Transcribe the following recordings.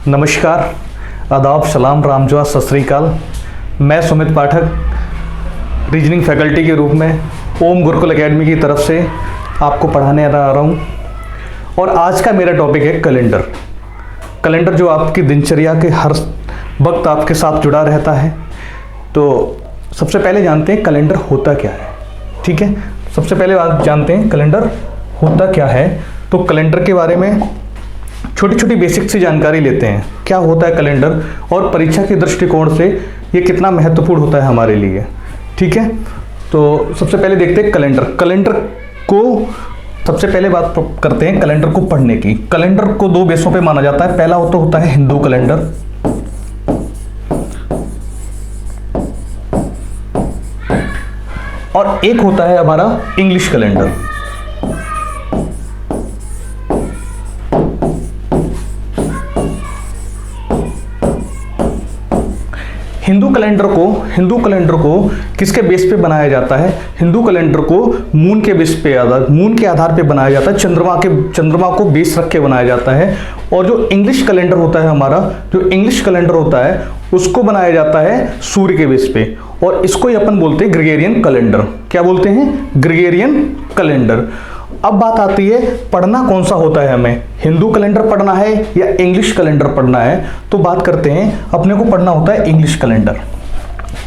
नमस्कार, आदाब, सलाम, रामजोआ, सत श्री अकाल। मैं सुमित पाठक रीजनिंग फैकल्टी के रूप में ओम गुरुकुल एकेडमी की तरफ से आपको पढ़ाने आ रहा हूँ। और आज का मेरा टॉपिक है कैलेंडर। कैलेंडर जो आपकी दिनचर्या के हर वक्त आपके साथ जुड़ा रहता है। तो सबसे पहले जानते हैं कैलेंडर होता क्या है। ठीक है, सबसे पहले आप जानते हैं कैलेंडर होता क्या है। तो कैलेंडर के बारे में छोटी छोटी बेसिक सी जानकारी लेते हैं। क्या होता है कैलेंडर और परीक्षा के दृष्टिकोण से ये कितना महत्वपूर्ण होता है हमारे लिए। ठीक है, तो सबसे पहले देखते हैं कैलेंडर। कैलेंडर को सबसे पहले बात करते हैं कैलेंडर को पढ़ने की। कैलेंडर को दो बेसों पे माना जाता है। पहला होता है हिंदू कैलेंडर, और एक होता है हमारा इंग्लिश कैलेंडर। हिंदू कैलेंडर को किसके बेस पे बनाया जाता है? हिंदू कैलेंडर को मून के आधार पे बनाया जाता है। चंद्रमा को बेस रख के बनाया जाता है। और जो इंग्लिश कैलेंडर होता है उसको बनाया जाता है सूर्य के बेस पे, और इसको ही अपन बोलते हैं ग्रेगोरियन कैलेंडर। क्या बोलते हैं? Gregorian calendar. अब बात आती है पढ़ना कौन सा होता है हमें, हिंदू कैलेंडर पढ़ना है या इंग्लिश कैलेंडर पढ़ना है। तो बात करते हैं, अपने को पढ़ना होता है इंग्लिश कैलेंडर।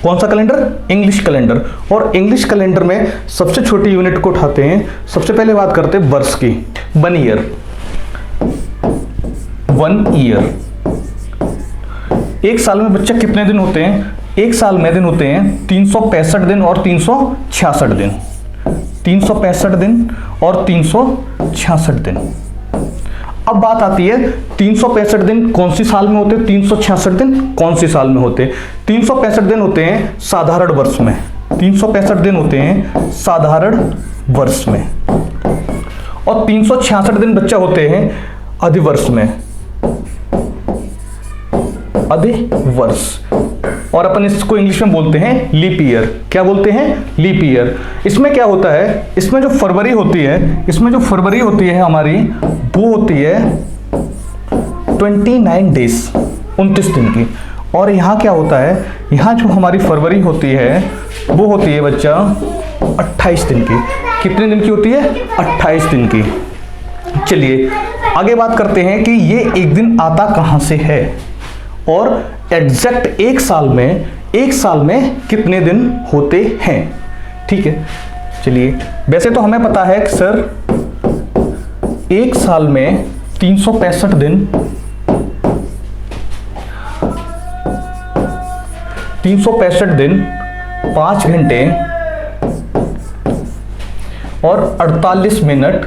कौन सा कैलेंडर? English calendar. और इंग्लिश कैलेंडर में सबसे छोटी यूनिट को उठाते हैं। सबसे पहले बात करते हैं वर्ष की। 1 ईयर। 1 ईयर, एक साल में बच्चा कितने दिन होते हैं? एक साल में दिन होते हैं 365 दिन और 366 दिन। 365 दिन और 366 दिन। अब बात आती है 365 दिन कौन सी साल में होते हैं, 366 दिन कौन सी साल में होते हैं? 365 दिन होते हैं साधारण वर्ष में। 365 दिन होते हैं साधारण वर्ष में, और 366 दिन बच्चा होते हैं अधिवर्ष में। अधिवर्ष, और अपन इसको इंग्लिश में बोलते हैं लीप ईयर। क्या बोलते हैं? Leap year. इसमें क्या होता है, इसमें जो फरवरी होती है हमारी, वो होती है 29 डेज, 29 दिन की। और यहाँ क्या होता है, यहाँ जो हमारी फरवरी होती है वो होती है बच्चा 28 दिन की। कितने दिन की होती है? 28 दिन की। चलिए आगे बात करते हैं कि ये एक दिन आता कहाँ से है, और एग्जैक्ट एक साल में कितने दिन होते हैं। ठीक है, चलिए वैसे तो हमें पता है कि सर एक साल में 365 दिन, 5 घंटे और 48 मिनट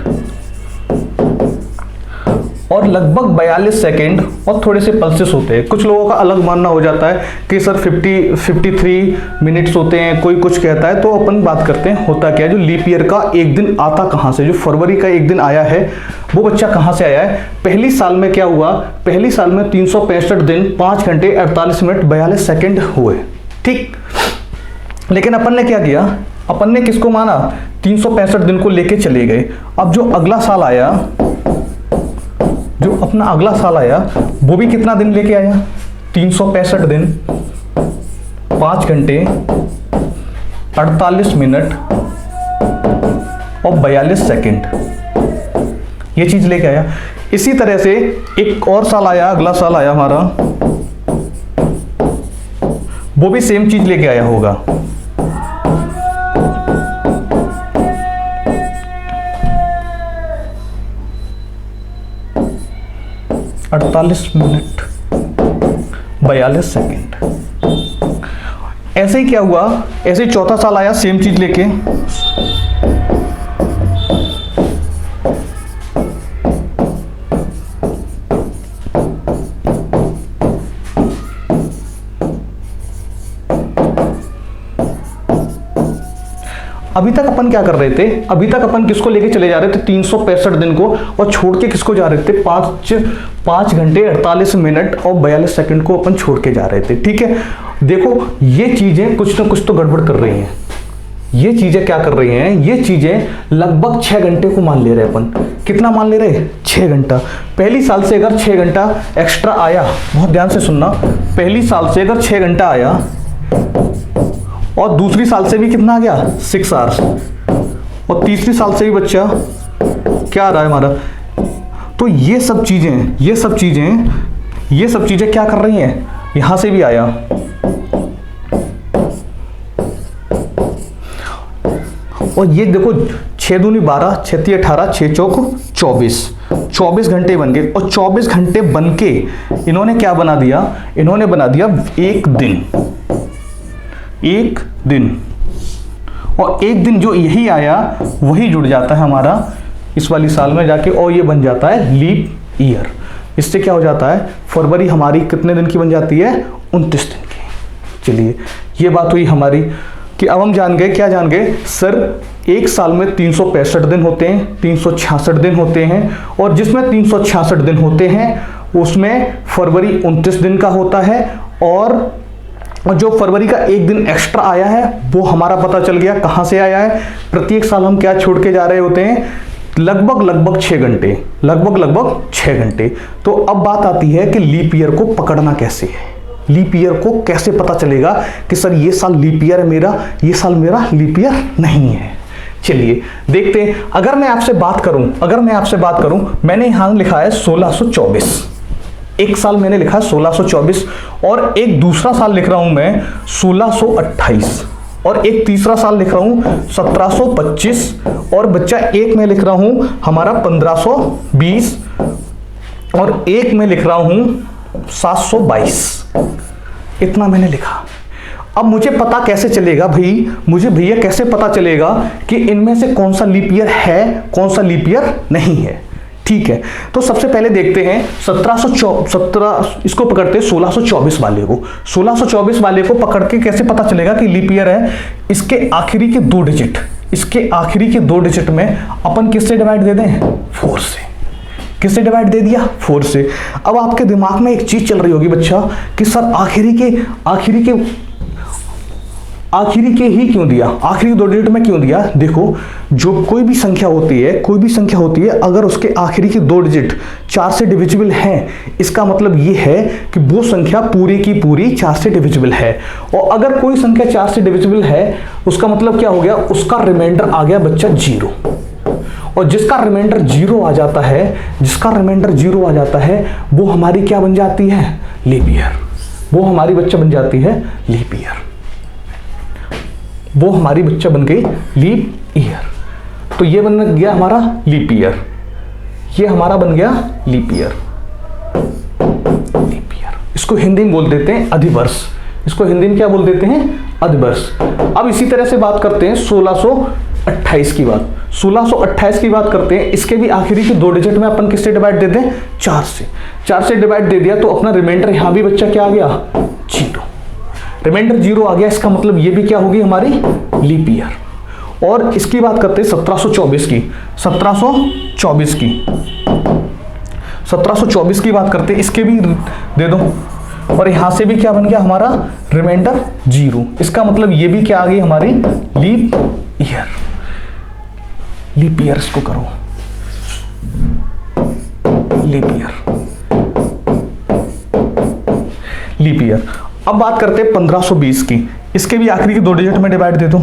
और लगभग 42 सेकेंड और थोड़े से पल्सेस होते हैं। कुछ लोगों का अलग मानना हो जाता है कि सर 53 मिनट्स होते हैं, कोई कुछ कहता है। तो अपन बात करते हैं होता क्या है। जो लीप ईयर का एक दिन आता कहाँ से, जो फरवरी का एक दिन आया है वो बच्चा कहाँ से आया है? पहली साल में क्या हुआ, पहली साल में 365 दिन 5 घंटे 48 मिनट 42 सेकेंड हुए। ठीक, लेकिन अपन ने क्या किया, अपन ने किसको माना? 365 दिन को लेके चले गए। अब जो अगला साल आया, वो भी कितना दिन लेके आया? 365 दिन 5 घंटे 48 मिनट और 42 सेकेंड, ये चीज लेके आया। इसी तरह से एक और साल आया, अगला साल आया हमारा, वो भी सेम चीज लेके आया होगा। Minute 42 second. ऐसे ही क्या हुआ, ऐसे ही चौथा साल आया सेम चीज लेके। अभी तक अपन क्या कर रहे थे, अभी तक अपन किसको लेके चले जा रहे थे? 365 दिन को, और छोड़ के किसको जा रहे थे? 5 घंटे 48 मिनट और 42 सेकंड को अपन छोड़ के जा रहे थे। ठीक है, देखो ये चीजें कुछ ना कुछ तो गड़बड़ कर रही हैं। ये चीजें क्या कर रही हैं, ये चीजें लगभग 6 घंटे को मान ले रहे हैं अपन। कितना मान ले रहे? 6 घंटा। पहली साल से अगर 6 घंटा एक्स्ट्रा आया, बहुत ध्यान से सुनना, पहली साल से अगर 6 घंटा आया और दूसरी साल से भी कितना आ गया 6 आवर्स, और तीसरी साल से भी बच्चा क्या आ रहा है हमारा, तो ये सब चीजें क्या कर रही हैं, यहां से भी आया और ये देखो 6 दूनी 12, 6 तीय 18, 6 चौक 24 घंटे बन गए। और 24 घंटे बन के इन्होंने क्या बना दिया, इन्होंने बना दिया एक दिन। और एक दिन जो यही आया वही जुड़ जाता है हमारा इस वाली साल में जाके, और ये बन जाता है लीप ईयर। इससे क्या हो जाता है, फरवरी हमारी कितने दिन की बन जाती है, 29 दिन की। चलिए ये बात हुई हमारी कि अब हम जान गए, क्या जान गए सर, एक साल में 365 दिन होते हैं, 366 दिन होते हैं, और जिसमें 366 दिन होते हैं उसमें फरवरी 29 दिन का होता है, और जो फरवरी का एक दिन एक्स्ट्रा आया है वो हमारा पता चल गया कहां से आया है। प्रत्येक साल हम क्या छोड़ के जा रहे होते हैं, लगभग 6 घंटे, लगभग 6 घंटे। तो अब बात आती है कि लीप ईयर को पकड़ना कैसे है, लीप ईयर को कैसे पता चलेगा कि सर ये साल लीप ईयर है मेरा, ये साल मेरा लीप ईयर नहीं है। चलिए देखते हैं। अगर मैं आपसे बात करूं, मैंने यहां लिखा है 1624, एक साल मैंने लिखा है 1624, और एक दूसरा साल लिख रहा हूं मैं 1628, और एक तीसरा साल लिख रहा हूं 1725, और बच्चा एक में लिख रहा हूं हमारा 1520, और एक में लिख रहा हूं 722। इतना मैंने लिखा। अब मुझे पता कैसे चलेगा भाई, मुझे भैया कैसे पता चलेगा कि इनमें से कौन सा लीप ईयर है, कौन सा लीप ईयर नहीं है। ठीक है, तो सबसे पहले देखते हैं 17 इसको पकड़ते हैं 1624 वाले को। 1624 वाले को पकड़ के कैसे पता चलेगा कि लीप ईयर है, इसके आखिरी के 2 डिजिट में अपन किससे डिवाइड दे दें, 4 से। किससे डिवाइड दे दिया, 4 से। अब आपके दिमाग में एक चीज चल रही होगी बच्चा कि सर आखिरी के ही क्यों दिया, आखिरी 2 डिजिट में क्यों दिया। देखो जो कोई भी संख्या होती है अगर उसके आखिरी के 2 डिजिट 4 से डिविजिबल हैं, इसका मतलब ये है कि वो संख्या पूरी की पूरी 4 से डिविजिबल है। और अगर कोई संख्या 4 से डिविजिबल है उसका मतलब क्या हो गया, उसका रिमाइंडर आ गया बच्चा 0। और जिसका रिमाइंडर 0 आ जाता है वो हमारी क्या बन जाती है, लीप ईयर। वो हमारी बच्चा बन जाती है लीप ईयर, वो हमारी बच्चा बन गई लीप ईयर। तो ये बन गया हमारा लीप ईयर, ये हमारा बन गया लीप ईयर। इसको हिंदी में बोल देते हैं अधिवर्ष, इसको हिंदी में क्या बोल देते हैं, अधिवर्ष। अब इसी तरह से बात करते हैं 1628 की बात। 1628 की बात करते हैं, इसके भी आखिरी के 2 डिजिट में अपन किससे डिवाइड दे दें, 4 से। 4 से डिवाइड दे दिया तो अपना रिमाइंडर यहां भी बच्चा क्या आ गया, 0। रिमाइंडर 0 आ गया, इसका मतलब ये भी क्या होगी हमारी लीप ईयर। और इसकी बात करते हैं 1724 की बात करते हैं, इसके भी दे दो। और यहां से भी क्या बन गया हमारा रिमाइंडर 0, इसका मतलब ये भी क्या आ गई हमारी लीप ईयर। लीप ईयर इसको करो, लीप ईयर। अब बात करते हैं 1520 की, इसके भी आखिरी के 2 डिजिट में डिवाइड दे दो।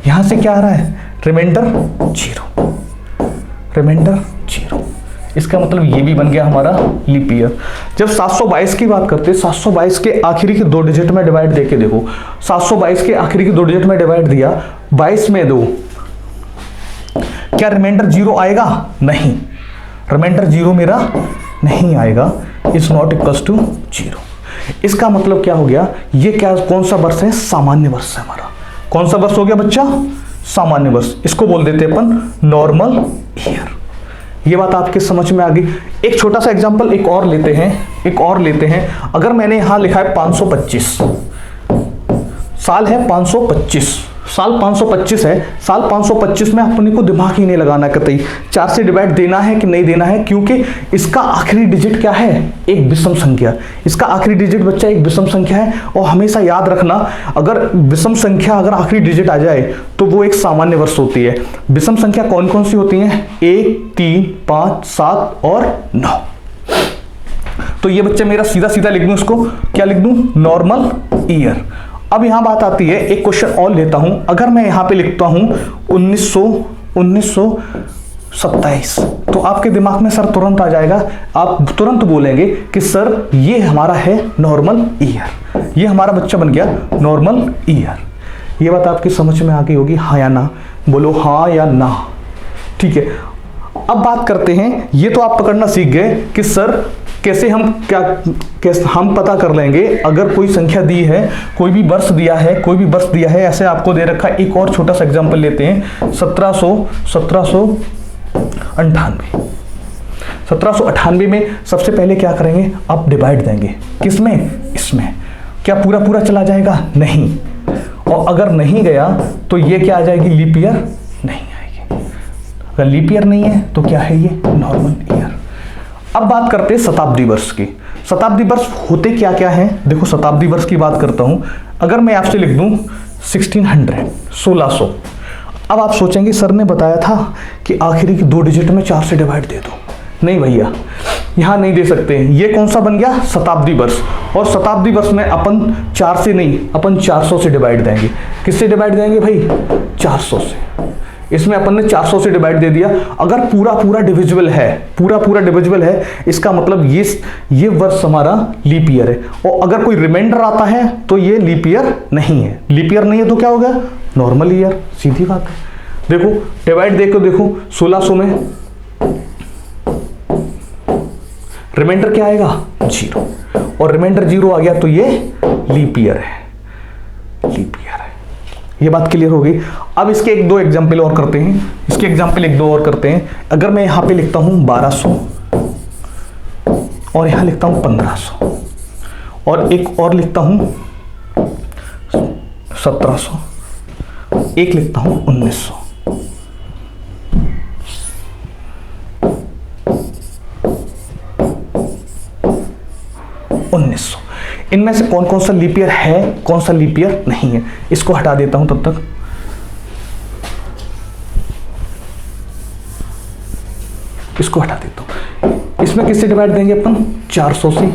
यहां से क्या आ रहा है, रिमाइंडर 0। इसका मतलब ये भी बन गया हमारा लीप ईयर। जब 722 की बात करते हैं, 722 के आखिरी के 2 डिजिट में डिवाइड देके देखो, 722 के आखिरी के 2 डिजिट में डिवाइड दिया, 22 में 2, क्या रिमाइंडर 0 आएगा, नहीं, रिमाइंडर 0 मेरा नहीं आएगा, इज नॉट इक्वल्स टू 0। इसका मतलब क्या हो गया, ये क्या कौन सा वर्ष है, सामान्य वर्ष है हमारा। कौन सा वर्ष हो गया बच्चा, सामान्य वर्ष। इसको बोल देते हैं अपन नॉर्मल ईयर। ये बात आपके समझ में आ गई। एक छोटा सा एग्जांपल एक और लेते हैं। अगर मैंने यहां लिखा है 525, साल है 525, साल 525 है, साल 525 में अपने को दिमाग ही नहीं लगाना कतई 4 से डिवाइड देना है कि नहीं देना है, क्योंकि इसका आखिरी डिजिट क्या है, एक विषम संख्या। इसका आखिरी डिजिट बच्चा एक विषम संख्या है। और हमेशा याद रखना, अगर विषम संख्या अगर आखिरी डिजिट आ जाए तो वो एक सामान्य वर्ष होती है। विषम संख्या कौन कौन सी होती हैं, 1, 3, 5, 7 और 9। तो ये बच्चा मेरा सीधा सीधा लिख दूं, इसको क्या लिख दूं, नॉर्मल ईयर। अब यहां बात आती है, एक क्वेश्चन और लेता हूं। अगर मैं यहां पे लिखता हूं 1927, तो आपके दिमाग में सर तुरंत आ जाएगा, आप तुरंत बोलेंगे कि सर ये हमारा है नॉर्मल ईयर, ये हमारा बच्चा बन गया नॉर्मल ईयर। ये बात आपकी समझ में आ गई होगी, हाँ या ना, बोलो हाँ या ना। ठीक है, अब बात करते हैं, ये तो आप पकड़ना सीख गए कि सर कैसे हम पता कर लेंगे अगर कोई संख्या दी है, कोई भी वर्ष दिया है, कोई भी वर्ष दिया है, ऐसे आपको दे रखा है। एक और छोटा सा एग्जांपल लेते हैं, 1798 में सबसे पहले क्या करेंगे, आप डिवाइड देंगे, किसमें, इसमें। क्या पूरा पूरा चला जाएगा, नहीं। और अगर नहीं गया तो ये क्या आ जाएगी, लीप ईयर नहीं आएगी। अगर लीप ईयर नहीं है तो क्या है, ये नॉर्मल ईयर। अब बात करते हैं शताब्दी वर्ष की। शताब्दी वर्ष होते क्या क्या हैं, देखो शताब्दी वर्ष की बात करता हूं। अगर मैं आपसे लिख दूं 1600, अब आप सोचेंगे सर ने बताया था कि आखिरी की 2 डिजिट में 4 से डिवाइड दे दो। नहीं भैया, यहां नहीं दे सकते। ये कौन सा बन गया, शताब्दी वर्ष। और शताब्दी वर्ष में अपन 4 से नहीं, अपन 400 से डिवाइड देंगे। किससे डिवाइड देंगे भाई, 400 से। इसमें अपन ने 400 से डिवाइड दे दिया। अगर पूरा पूरा डिविजिबल है, पूरा पूरा डिविजिबल है, इसका मतलब ये वर्ष हमारा लीप ईयर है। और अगर कोई रिमाइंडर आता है तो ये लीप ईयर नहीं है। लीप ईयर नहीं है तो क्या हो गया, नॉर्मल ईयर, सीधी बात है। देखो डिवाइड देखो, 1600 में रिमाइंडर क्या आएगा, 0, और रिमाइंडर 0 आ गया तो ये लीप ईयर है, लीप ईयर है। ये बात क्लियर हो गई। अब इसके 1-2 एग्जाम्पल और करते हैं, इसके एग्जाम्पल 1-2 और करते हैं। अगर मैं यहां पे लिखता हूं 1200 और यहां लिखता हूं 1500 और एक और लिखता हूं 1700, एक लिखता हूं 1900। इनमें से कौन कौन सा लीप ईयर है, कौन सा लीप ईयर नहीं है, इसको हटा देता हूं तब तक। इसको हटा देता हूं। इसमें किससे डिवाइड देंगे अपन, 400 से,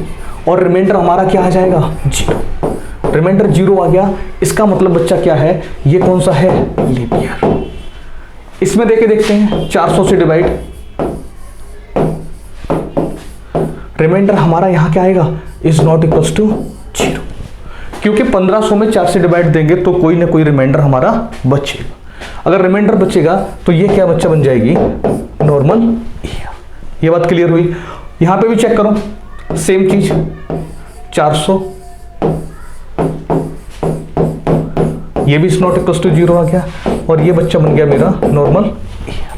और रिमाइंडर हमारा क्या आ जाएगा, 0। रिमाइंडर 0 आ गया, इसका मतलब बच्चा क्या है, ये कौन सा है, लीप ईयर। इसमें देखे देखते हैं 400 से डिवाइड, रिमाइंडर हमारा यहां क्या आएगा, इज नॉट इक्वल्स टू 0, क्योंकि 1500 में 4 से डिवाइड देंगे तो कोई ना कोई रिमाइंडर हमारा बचेगा। अगर रिमाइंडर बचेगा तो ये क्या बच्चा बन जाएगी, नॉर्मल ईयर। ये बात क्लियर हुई। यहां पे भी चेक करो, सेम चीज, 400, ये भी इज नॉट इक्वल्स टू 0 आ गया, और ये बच्चा बन गया मेरा नॉर्मल ईयर।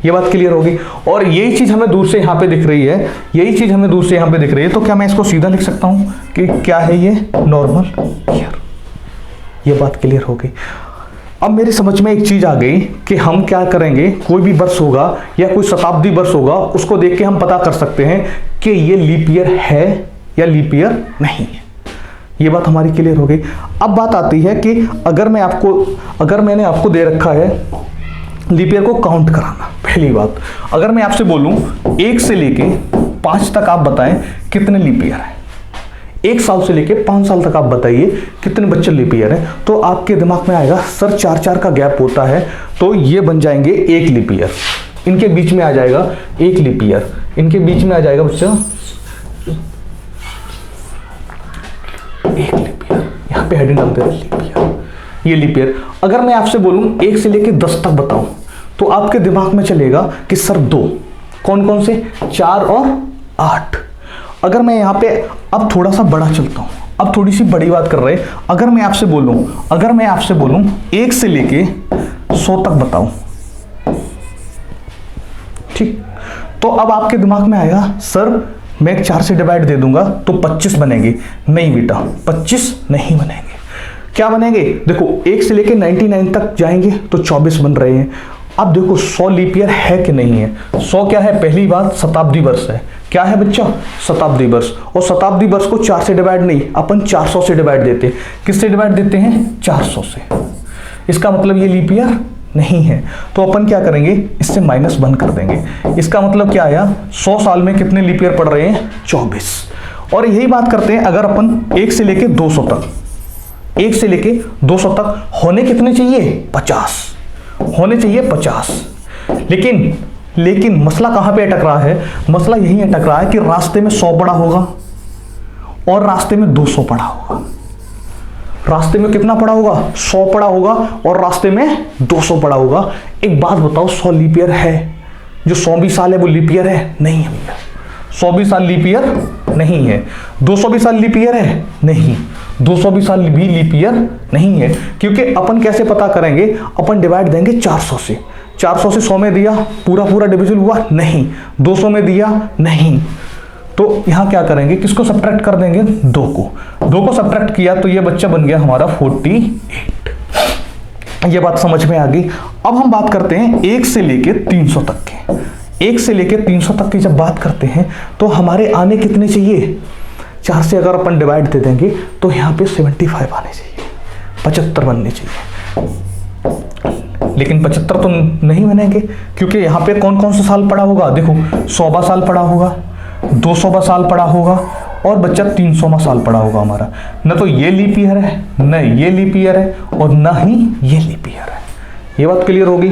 ये बात क्लियर होगी। और यही चीज हमें दूर से यहाँ पे दिख रही है, यही चीज हमें दूर से यहाँ पे दिख रही है, तो क्या मैं इसको सीधा लिख सकता हूँ कि क्या है ये, नॉर्मल ईयर। ये बात क्लियर हो गई। अब मेरी समझ में एक चीज आ गई कि हम क्या करेंगे, कोई भी वर्ष होगा या कोई शताब्दी वर्ष होगा, उसको देख के हम पता कर सकते हैं कि ये लीप ईयर है या लीप ईयर नहीं है। ये बात हमारी क्लियर हो गई। अब बात आती है कि अगर मैंने आपको दे रखा है लीप ईयर को काउंट कराना। पहली बात, अगर मैं आपसे बोलूं 1 से लेके 5 तक आप बताएं कितने लीप ईयर है, 1 साल से लेके 5 साल तक आप बताइए कितने बच्चे लीप ईयर है, तो आपके दिमाग में आएगा सर 4-4 का गैप होता है, तो ये बन जाएंगे 1 लीप ईयर। इनके बीच में आ जाएगा 1 लीप ईयर, इनके बीच में आ जाएगा बच्चा 1 लीप ईयर। यहाँ पे हेडिंग डालते हैं लीप ईयर, ये लीप ईयर। अगर मैं आपसे बोलूं 1 से लेके 10 तक बताऊं, तो आपके दिमाग में चलेगा कि सर 2, कौन कौन से, 4 और 8। अगर मैं यहाँ पे अब थोड़ा सा बड़ा चलता हूं, अब थोड़ी सी बड़ी बात कर रहे हैं। अगर मैं आपसे बोलूं 1 से लेके 100 तक बताऊं, ठीक, तो अब आपके दिमाग में आएगा सर मैं 4 से डिवाइड दे दूंगा तो 25 बनेंगे। नहीं बेटा, 25 नहीं बनेंगे, क्या बनेंगे, देखो 1 से लेके 99 तक जाएंगे तो 24 बन रहे हैं। अब देखो 100 लीप ईयर है कि नहीं है। 100 क्या है, पहली बात शताब्दी वर्ष है। क्या है बच्चा, शताब्दी वर्ष। और शताब्दी वर्ष को 4 से डिवाइड नहीं, अपन 400 से डिवाइड देते हैं। किससे डिवाइड देते हैं, 400 से। इसका मतलब ये लीप ईयर नहीं है। तो अपन क्या करेंगे, इससे -1 कर देंगे। इसका मतलब क्या आया, 100 साल में कितने लीप ईयर पड़ रहे हैं, 24। और यही बात करते हैं अगर अपन 1 से लेके 200 तक, 1 से लेके 200 तक होने कितने चाहिए, 50 होने चाहिए, 50। लेकिन मसला कहां पे अटक रहा है, मसला यही अटक रहा है कि रास्ते में 100 पड़ा होगा और रास्ते में 200 पड़ा होगा। रास्ते में कितना पड़ा होगा, 100 पड़ा होगा और रास्ते में 200 पड़ा होगा। एक बात बताओ, 100 लीप ईयर है, जो 100 साल है वो लीप ईयर है, नहीं है भैया। 100 साल लीप ईयर नहीं है। 200 साल लीप ईयर है, नहीं। 200 साल भी लीप ईयर नहीं है। क्योंकि अपन कैसे पता करेंगे, अपन डिवाइड देंगे 400 से। 400 से 100 में दिया, पूरा डिविजन हुआ, नहीं। 200 में दिया, नहीं। तो यहां क्या करेंगे, किसको सब्ट्रैक्ट कर देंगे, 2 को सब्ट्रैक्ट किया तो ये बच्चा बन गया हमारा 48। ये बात समझ में आ गई। अब हम बात करते हैं 1 से लेके 300 तक के। 1 से लेके 300 तक की जब बात करते हैं तो हमारे आने कितने चाहिए, 4 से अगर अपन डिवाइड दे देंगे तो यहाँ पे 75 आने चाहिए, 75 बनने चाहिए। लेकिन 75 तो नहीं बनेंगे, क्योंकि यहाँ पे कौन कौन सा साल पड़ा होगा, देखो 100वां साल पड़ा होगा, 200वां साल पड़ा होगा और बच्चा 300वां साल पड़ा होगा हमारा। न तो ये लीप ईयर है, न ये लीप ईयर है और न ही ये लीप ईयर है। ये बात क्लियर होगी।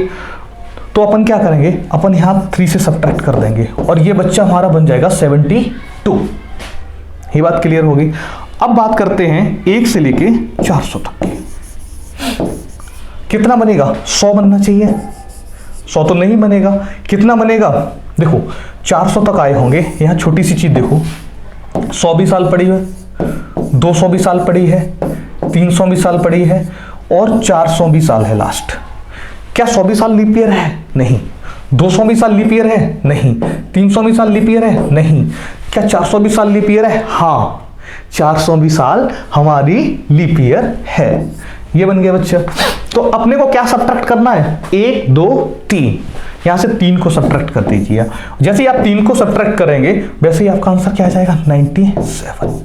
तो अपन क्या करेंगे, अपन यहाँ 3 से सब्ट्रैक्ट कर देंगे और ये बच्चा हमारा बन जाएगा 72। ये बात क्लियर होगी। अब बात करते हैं 1 से लेके 400 तक की। कितना बनेगा, 100 बनना चाहिए। 100 तो नहीं बनेगा, कितना बनेगा, देखो 400 तक आए होंगे। यहाँ छोटी सी चीज देखो, 100 भी साल पड़ी है, 200 भी साल पड़ी है, 300 भी साल पड़ी है और 400 भी साल है लास्ट। क्या 100 भी साल लीप ईयर है, नहीं। 200 भी साल लीप ईयर है, नहीं। 300 भी साल लीप ईयर है, नहीं। क्या 400 भी साल लीप ईयर है, हाँ 400 भी साल हमारी लीप ईयर है। ये बन गया बच्चा। तो अपने को क्या सब्ट्रैक्ट करना है, 1 2 3, यहां से 3 को सब्ट्रैक्ट कर दीजिए। जैसे ही आप 3 को सब्ट्रैक्ट करेंगे वैसे ही आपका आंसर क्या आ जाएगा, 97।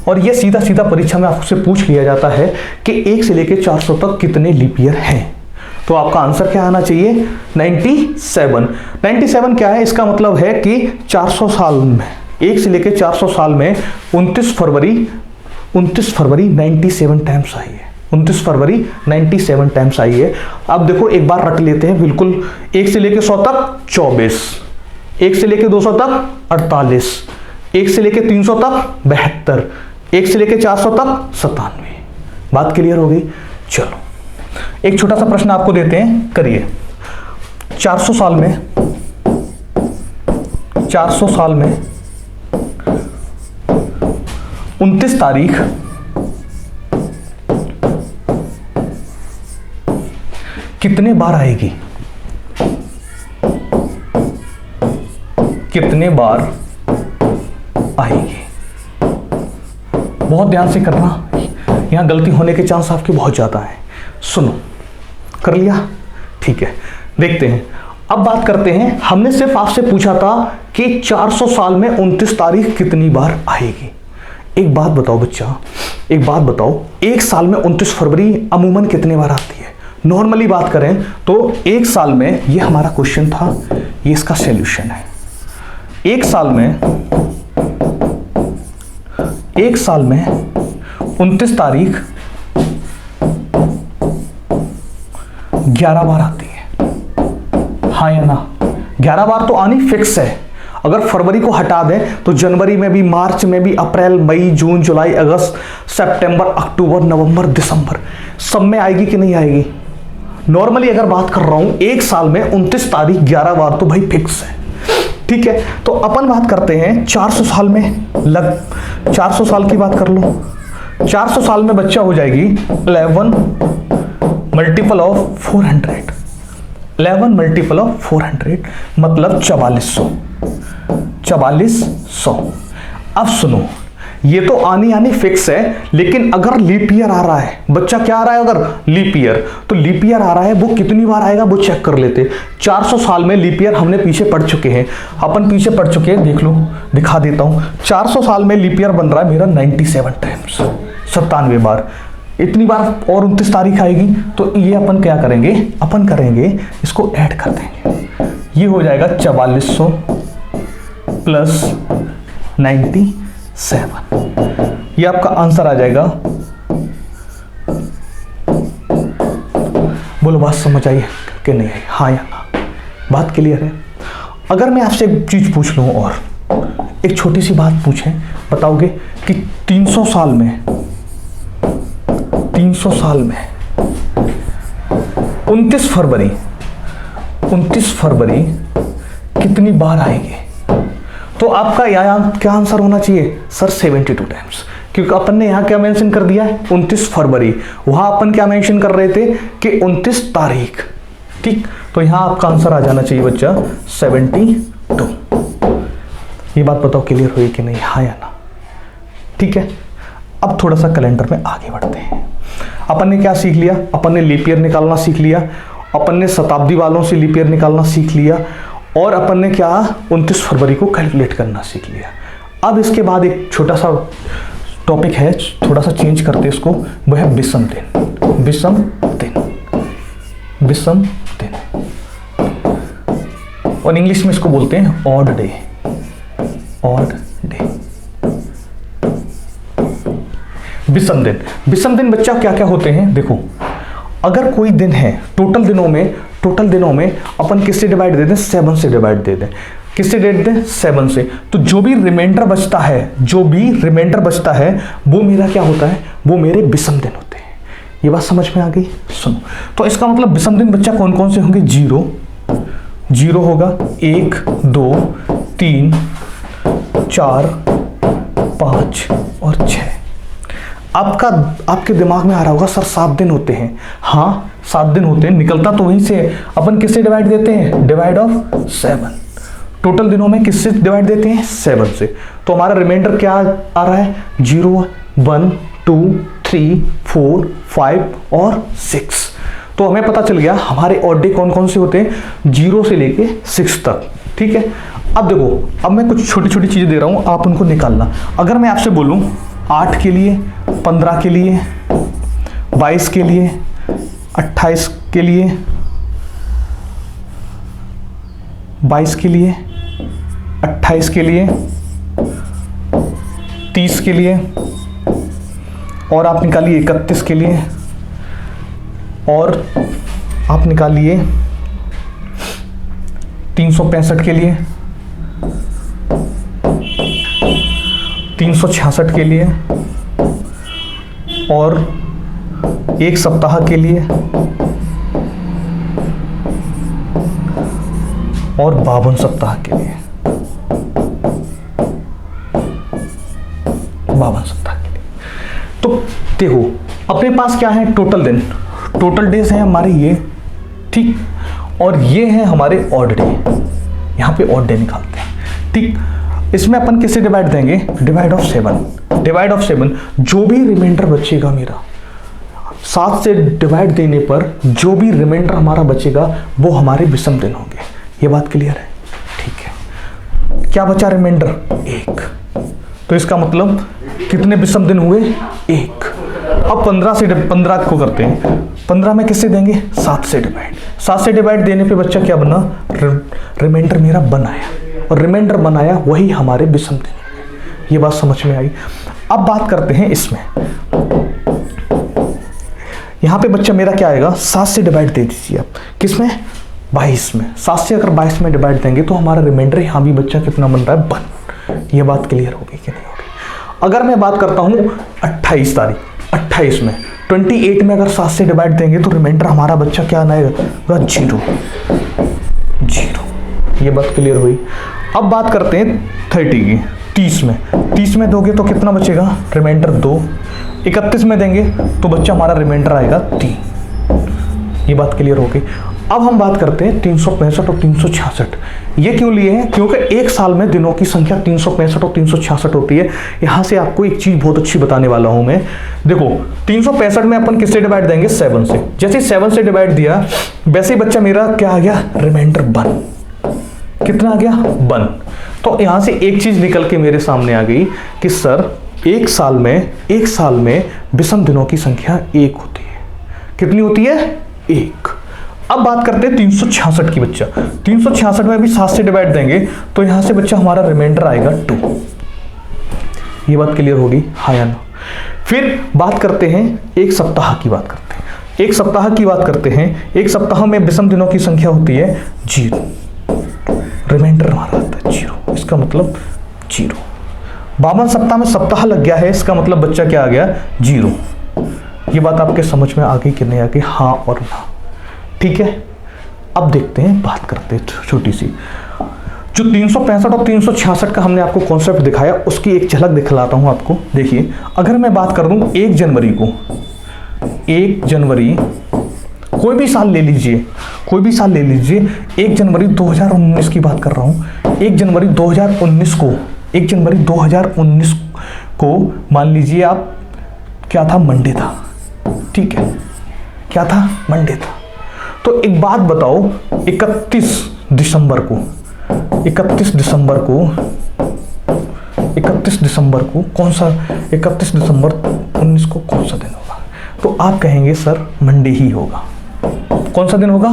और ये सीधा सीधा परीक्षा में आपसे पूछ लिया जाता है कि 1 से लेकर 400 तक कितने लीप ईयर हैं। तो आपका आंसर क्या आना चाहिए, 97। 97 क्या है, इसका मतलब है कि 400 साल में, 1 से लेकर 400 साल में 29 फरवरी 97 टाइम्स आई है। 29 फरवरी 97 टाइम्स आई है। अब देखो एक बार रट लेते हैं बिल्कुल। 1 से लेके 100 तक 24, 1 से लेके 200 तक 48, 1 से लेके 300 तक 72, 1 से लेके 400 तक 97। बात क्लियर हो गई। चलो एक छोटा सा प्रश्न आपको देते हैं, करिए। 400 साल में 29 तारीख कितने बार आएगी, कितने बार आएगी। बहुत ध्यान से करना, यहां गलती होने के चांस आपके बहुत ज्यादा है। सुनो, कर लिया, ठीक है। देखते हैं, अब बात करते हैं। हमने सिर्फ आपसे पूछा था कि 400 साल में 29 तारीख कितनी बार आएगी। एक बात बताओ बच्चा, एक बात बताओ, एक साल में 29 फरवरी अमूमन कितने बार आती है। नॉर्मली बात करें तो एक साल में, ये हमारा क्वेश्चन था, ये इसका सॉल्यूशन है। एक साल में 29 तारीख 11 बार आती है, हाँ या ना। 11 बार तो आनी फिक्स है। अगर फरवरी को हटा दें तो जनवरी में भी, मार्च में भी, अप्रैल, मई, जून, जुलाई, अगस्त, सितंबर, अक्टूबर, नवंबर, दिसंबर, सब में आएगी कि नहीं आएगी। नॉर्मली अगर बात कर रहा हूं, एक साल में 29 तारीख 11 बार तो भाई फिक्स है, ठीक है। तो अपन बात करते हैं 400 साल में, 400 साल की बात कर लो। 400 साल में बच्चा हो जाएगी 11 मल्टीपल ऑफ 400, 11 मल्टीपल ऑफ 400 मतलब 4400। अब सुनो, ये तो आनी फिक्स है, लेकिन अगर लीप ईयर आ रहा है, बच्चा क्या आ रहा है, अगर लीप ईयर, तो लीप ईयर आ रहा है, वो कितनी बार आएगा वो चेक कर लेते। 400 साल में लीप ईयर हमने पीछे पढ़ चुके हैं, अपन पीछे पढ़ चुके हैं, देख लो, दिखा देता हूं। 400 साल में लीप ईयर बन रहा है मेरा 97 टाइम्स, 97 बार। इतनी बार और 29 तारीख आएगी, तो ये अपन क्या करेंगे, अपन करेंगे इसको ऐड कर देंगे, ये हो जाएगा 4400 प्लस 97, ये आपका आंसर आ जाएगा। बोलो बात समझ आई कि नहीं आई, हाँ या ना, बात क्लियर है। अगर मैं आपसे एक चीज पूछ लूं और एक छोटी सी बात पूछें, बताओगे कि 300 साल में 29 फरवरी कितनी बार आएगी, तो आपका यहाँ क्या आंसर होना चाहिए सर, 72 टाइम्स, क्योंकि अपन ने यहाँ क्या मेंशन कर दिया है, 29 फरवरी, वहां अपन क्या मेंशन कर रहे थे कि 29 तारीख, ठीक, तो यहाँ आपका आंसर आ जाना चाहिए बच्चा 72। ये बात बताओ क्लियर हुई कि नहीं, हाँ या ना, ठीक है। अब थोड़ा सा कैलेंडर में आगे बढ़ते हैं। अपन ने क्या सीख लिया, अपन ने लीप ईयर निकालना सीख लिया, अपन ने शताब्दी वालों से लीप ईयर निकालना सीख लिया, और अपन ने क्या 29 फरवरी को कैलकुलेट करना सीख लिया। अब इसके बाद एक छोटा सा टॉपिक है, थोड़ा सा चेंज करते हैं इसको, वो है विषम दिन। विषम दिन और इंग्लिश में इसको बोलते हैं ऑड डे। विषम दिन बच्चा क्या क्या होते हैं, देखो, अगर कोई दिन है, टोटल दिनों में अपन किससे डिवाइड दे दें, 7 से डिवाइड दे दें, किससे डिवाइड दें, 7 से, तो जो भी रिमाइंडर बचता है वो मेरा क्या होता है, वो मेरे विषम दिन होते हैं। ये बात समझ में आ गई, सुनो, तो इसका मतलब विषम दिन बच्चा कौन कौन से होंगे, 0 होगा, 1 2 3 4 5 और 6। आपके दिमाग में आ रहा होगा सर 7 दिन होते हैं, हाँ 7 दिन होते हैं, निकलता तो वहीं से, अपन किससे डिवाइड देते हैं, डिवाइड ऑफ 7, टोटल दिनों में किससे डिवाइड देते हैं, 7 से, तो हमारा रिमाइंडर क्या आ रहा है, 0 1 2 3 4 5 और 6। तो हमें पता चल गया हमारे ऑड डे कौन कौन से होते हैं, 0 से लेके 6 तक, ठीक है। अब देखो, अब मैं कुछ छोटी छोटी चीजें दे रहा हूं, आप उनको निकालना। अगर मैं आपसे बोलूं 8 के लिए, 15 के लिए, 22 के लिए, 28 के लिए, 22 के लिए, 28 के लिए, 30 के लिए, और आप निकालिए 31 के लिए, और आप निकालिए 365 के लिए, 366 के लिए, और 1 सप्ताह के लिए, और 52 सप्ताह के लिए, 52 सप्ताह के लिए। तो देखो, अपने पास क्या है, टोटल डेज हैं हमारे ये, ठीक, और ये है हमारे ऑड डे, यहाँ पे ऑड डे निकालते हैं, ठीक। इसमें अपन किससे डिवाइड देंगे, डिवाइड ऑफ 7, जो भी रिमाइंडर बचेगा मेरा, 7 से डिवाइड देने पर जो भी रिमाइंडर हमारा बचेगा वो हमारे विषम दिन होंगे। ये बात क्लियर है, ठीक है। क्या बचा रिमाइंडर, 1, तो इसका मतलब कितने विषम दिन हुए, 1। अब 15 को करते हैं, 15 में किससे देंगे, 7 से डिवाइड देने पे बच्चा क्या बना, रिमाइंडर मेरा बनाया, और रिमाइंडर बनाया वही हमारे विषम दिन। ये बात समझ में आई। अब बात करते हैं इसमें, यहां पे बच्चा मेरा क्या आएगा, 7 से डिवाइड दे दीजिए आप, किसमें, 22 में। 7 से अगर 22 में डिवाइड देंगे तो हमारा रिमाइंडर यहाँ भी बच्चा कितना बन रहा है, 1। ये बात क्लियर होगी कि नहीं होगी। अगर मैं बात करता हूँ 28 तारीख, 28 में 28 में अगर 7 से डिवाइड देंगे तो रिमाइंडर हमारा बच्चा क्या आएगा, 0। ये बात क्लियर हुई। अब बात करते हैं 30 की, 30 में दोगे तो कितना बचेगा, रिमाइंडर 2। 31 में देंगे तो बच्चा हमारा रिमाइंडर आएगा 3। ये बात क्लियर हो गई। अब हम बात करते हैं 365 और 366। ये क्यों लिए हैं? क्योंकि एक साल में दिनों की संख्या 365 और 366 होती है। यहाँ से आपको एक चीज़ बहुत अच्छी बताने वाला हूँ मैं। देखो 365 में अपन किससे डिवाइड देंगे? 7 से। जैसे 7 से डिवाइड दिया वैसे ही बच्चा मेरा क्या आ गया? रिमाइंडर 1। कितना आ गया? 1। तो यहाँ से एक चीज़ निकल के मेरे सामने आ गई कि सर एक साल में विषम दिनों की संख्या 1 होती है। कितनी होती है? 1। अब बात करते हैं 366 की। बच्चा 366 में भी 7 से डिवाइड देंगे तो यहां से बच्चा हमारा रिमाइंडर आएगा 2। ये बात क्लियर होगी? हाँ या ना? फिर बात करते हैं एक सप्ताह की बात करते हैं। एक सप्ताह की बात करते हैं। एक सप्ताह में विषम दिनों की संख्या होती है 0। रिमाइंडर हमारा आता है 0। इसका मतलब 0। 52 सप्ताह में सप्ताह लग गया है, इसका मतलब बच्चा क्या आ गया? 0। ये बात आपके समझ में आ गई कि नहीं आ गई? हाँ और ना। ठीक है, अब देखते हैं, बात करते हैं छोटी सी। जो 365 और 366 का हमने आपको कॉन्सेप्ट दिखाया उसकी एक झलक दिखलाता हूं आपको। देखिए अगर मैं बात कर दूं 1 जनवरी को, 1 जनवरी कोई भी साल ले लीजिए, 1 जनवरी 2019 की बात कर रहा हूं। 1 जनवरी 2019 को मान लीजिए आप क्या था? मंडे था। ठीक है, क्या था? मंडे था। तो एक बात बताओ, 31 दिसंबर को कौन सा 31 दिसंबर 19 को कौन सा दिन होगा? तो आप कहेंगे सर मंडे ही होगा। कौन सा दिन होगा?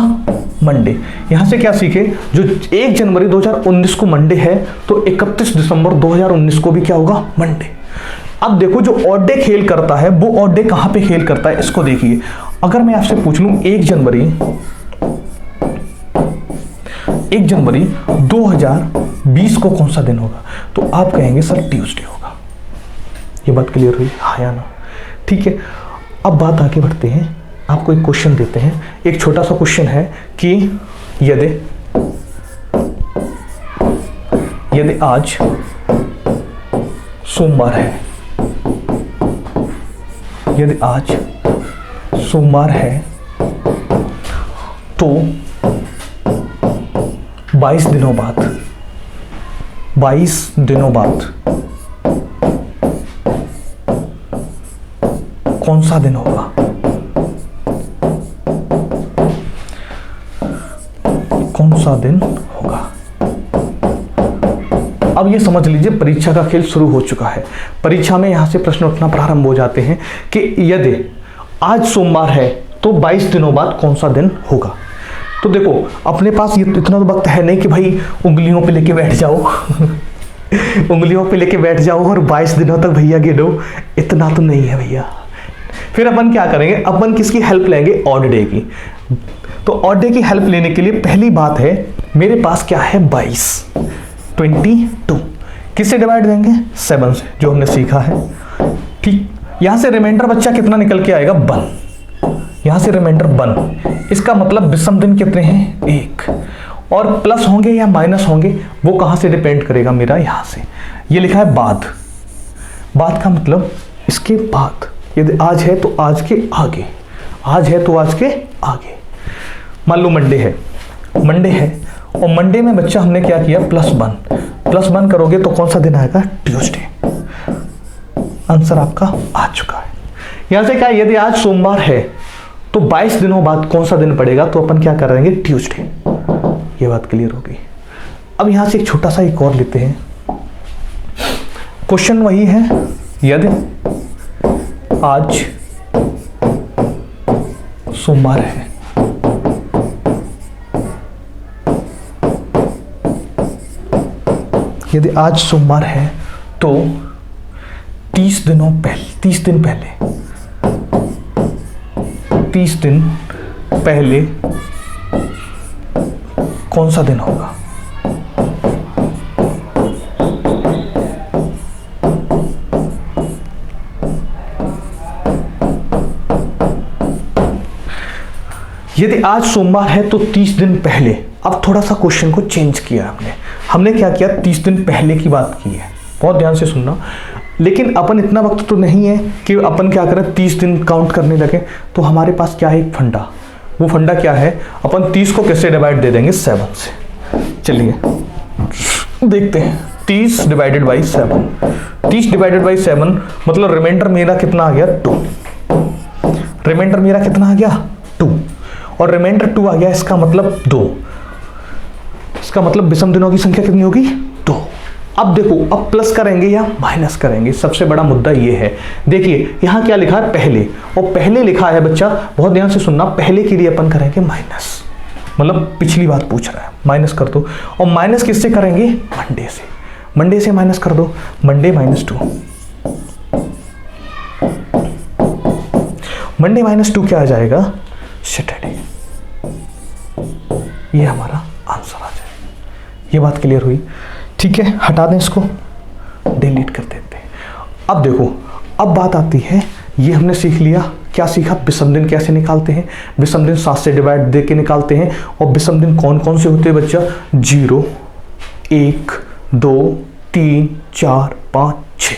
मंडे। यहां से क्या सीखे? जो 1 जनवरी 2019 को मंडे है तो 31 दिसंबर 2019 को भी क्या होगा? मंडे। अब देखो जो ऑड डे खेल करता है वो ऑड डे कहां पे खेल करता है इसको देखिए। अगर मैं आपसे पूछ लूं 1 जनवरी 2020 को कौन सा दिन होगा तो आप कहेंगे सर ट्यूसडे होगा। ये बात क्लियर हुई? हाँ या ना? ठीक है, अब बात आगे बढ़ते हैं। आपको एक क्वेश्चन देते हैं। एक छोटा सा क्वेश्चन है कि यदि आज सोमवार है, यदि आज सोमवार है तो 22 दिनों बाद कौन सा दिन होगा? कौन सा दिन होगा? अब ये समझ लीजिए परीक्षा का खेल शुरू हो चुका है। परीक्षा में यहां से प्रश्न उठना प्रारंभ हो जाते हैं कि यदि आज सोमवार है तो 22 दिनों बाद कौन सा दिन होगा। तो देखो अपने पास ये इतना तो वक्त है नहीं कि भाई उंगलियों पे लेके बैठ जाओ उंगलियों पे लेके बैठ जाओ और 22 दिनों तक भैया गिनो, इतना तो नहीं है भैया। फिर अपन क्या करेंगे? अपन किसकी हेल्प लेंगे? ऑड डे की। तो ऑड डे की हेल्प लेने के लिए पहली बात है मेरे पास क्या है? 22 किससे डिवाइड देंगे? 7 से, जो हमने सीखा है। ठीक, यहां से रिमाइंडर बच्चा कितना निकल के आएगा? 1। यहां से रिमाइंडर 1। इसका मतलब विषम दिन कितने हैं? 1। और प्लस होंगे या माइनस होंगे वो कहां से डिपेंड करेगा? मेरा यहां से ये लिखा है बाद का मतलब इसके बाद। यदि आज है तो आज के आगे, आज है तो आज के आगे। मान लो मंडे है और मंडे में बच्चा हमने क्या किया? +1 करोगे तो कौन सा दिन आएगा? ट्यूसडे। आंसर आपका आ चुका है। यहां से क्या? यदि आज सोमवार है तो 22 दिनों बाद कौन सा दिन पड़ेगा? तो अपन क्या करेंगे? ट्यूसडे। ये बात क्लियर हो गई। अब यहां से एक छोटा सा एक और लेते हैं। क्वेश्चन वही है, यदि आज सोमवार है तो 30 दिन पहले कौन सा दिन होगा? यदि आज सोमवार है तो 30 दिन पहले। अब थोड़ा सा क्वेश्चन को चेंज किया हमने क्या किया? 30 दिन पहले की बात की है, बहुत ध्यान से सुनना। लेकिन अपन इतना वक्त तो नहीं है कि अपन क्या करें 30 दिन काउंट करने लगे। तो हमारे पास क्या है? एक फंडा। वो फंडा क्या है, अपन 30 को कैसे डिवाइड दे देंगे 7 से। चलिए देखते हैं, 30 डिवाइडेड बाई 7, 30 डिवाइडेड बाई 7 मतलब रिमाइंडर मेरा कितना आ गया 2, रिमाइंडर मेरा कितना आ गया 2, और रिमाइंडर 2 आ गया, इसका मतलब 2, इसका मतलब विषम दिनों की संख्या कितनी होगी 2। अब देखो, अब प्लस करेंगे या माइनस करेंगे, सबसे बड़ा मुद्दा ये है। देखिए यहां क्या लिखा है पहले, और पहले लिखा है बच्चा, बहुत ध्यान से सुनना, पहले के लिए अपन करेंगे माइनस, मतलब पिछली बात पूछ रहा है, माइनस कर दो। और माइनस किससे करेंगे, मंडे से, मंडे से माइनस कर दो, मंडे -2, मंडे -2 क्या आ जाएगा, सैटरडे। ये हमारा आंसर आ जाएगा। ये बात क्लियर हुई, ठीक है, हटा दें इसको, डिलीट कर देते हैं। अब देखो, अब बात आती है, ये हमने सीख लिया, क्या सीखा, विषम दिन कैसे निकालते हैं, विषम दिन 7 से डिवाइड दे के निकालते हैं। और विषम दिन कौन कौन से होते हैं बच्चा, 0, 1, 2, 3, 4, 5, 6,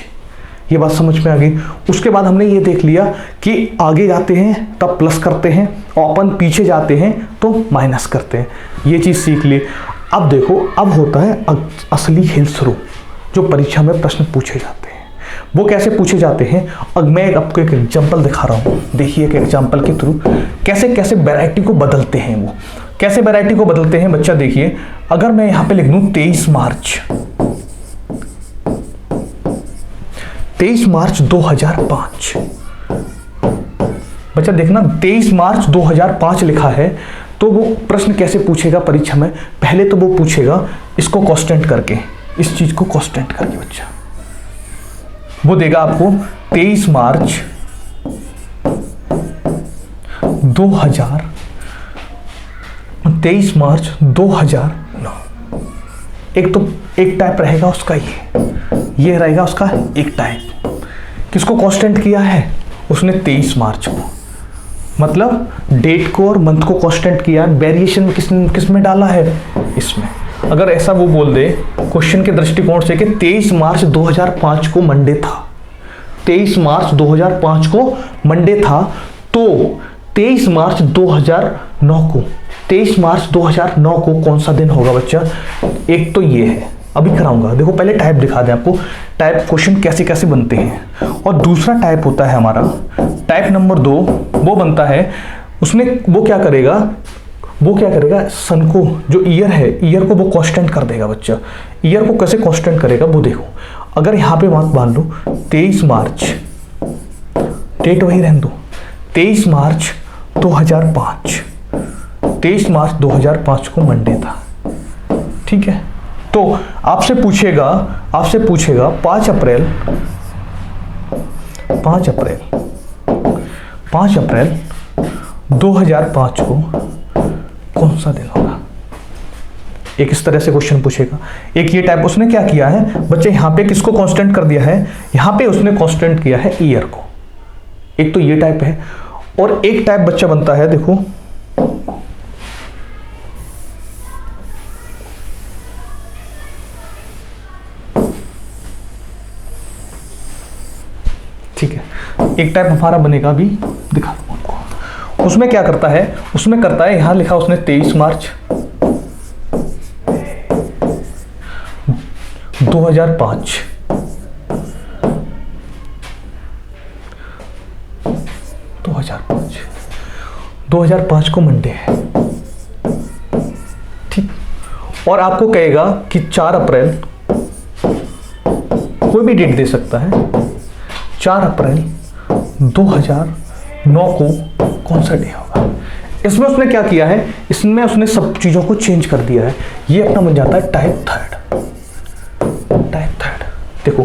ये बात समझ में आ गई। उसके बाद हमने ये देख लिया कि आगे जाते हैं तब प्लस करते हैं, और अपन पीछे जाते हैं तो माइनस करते हैं, ये चीज़ सीख ली। अब देखो, अब होता है असली हिल्स रो, जो परीक्षा में प्रश्न पूछे जाते हैं। वो कैसे पूछे जाते हैं, अब मैं आपको एक एग्जाम्पल दिखा रहा हूँ, देखिए एक एग्जाम्पल के थ्रू कैसे कैसे वैरायटी को बदलते हैं। वो कैसे वैरायटी को बदलते हैं बच्चा, देखिए अगर मैं यहाँ पे लिख दूँ 23 मार्च 2005, बच्चा देखना 23 मार्च 2005 लिखा है, तो वो प्रश्न कैसे पूछेगा परीक्षा में, पहले तो वो पूछेगा इसको कांस्टेंट करके, इस चीज को कांस्टेंट करके बच्चा, वो देगा आपको 23 मार्च 2009। एक टाइप रहेगा उसका, ये रहेगा उसका एक टाइप। किसको कांस्टेंट किया है उसने, 23 मार्च को, मतलब डेट को और मंथ को कांस्टेंट किया। वेरिएशन किस में डाला है, इसमें। अगर ऐसा वो बोल दे क्वेश्चन के दृष्टिकोण से कि 23 मार्च 2005 को मंडे था, 23 मार्च 2005 को मंडे था, तो 23 मार्च 2009 को, 23 मार्च 2009 को कौन सा दिन होगा बच्चा, एक तो ये है, अभी कराऊंगा। देखो पहले टाइप दिखा दें आपको, टाइप क्वेश्चन कैसे कैसे बनते हैं। और दूसरा टाइप होता है हमारा टाइप नंबर 2, वो बनता है, उसमें वो क्या करेगा सन को, जो ईयर है, ईयर को वो कांस्टेंट कर देगा बच्चा। ईयर को कैसे कांस्टेंट करेगा वो देखो, अगर यहाँ पे बात मान लो 23 मार्च, डेट वही रहने दो, 23 मार्च 2005, 23 मार्च 2005 को मंडे था, ठीक है। तो आपसे पूछेगा 5 अप्रैल 2005 को कौन सा दिन होगा, एक इस तरह से क्वेश्चन पूछेगा। एक ये टाइप उसने क्या किया है बच्चे, यहां पे किसको कांस्टेंट कर दिया है, यहां पे उसने कांस्टेंट किया है ईयर को। एक तो ये टाइप है, और एक टाइप बच्चा बनता है, देखो ठीक है, एक टाइप हमारा बनेगा, अभी दिखा दूं आपको। उसमें क्या करता है, उसमें करता है, यहां लिखा उसने 23 मार्च 2005, 2005 को मंडे है, ठीक। और आपको कहेगा कि 4 अप्रैल, कोई भी डेट दे सकता है, 4 अप्रैल 2009 को कौन सा डे होगा। इसमें उसने क्या किया है, इसमें उसने सब चीजों को चेंज कर दिया है। ये अपना बन जाता है टाइप थर्ड। देखो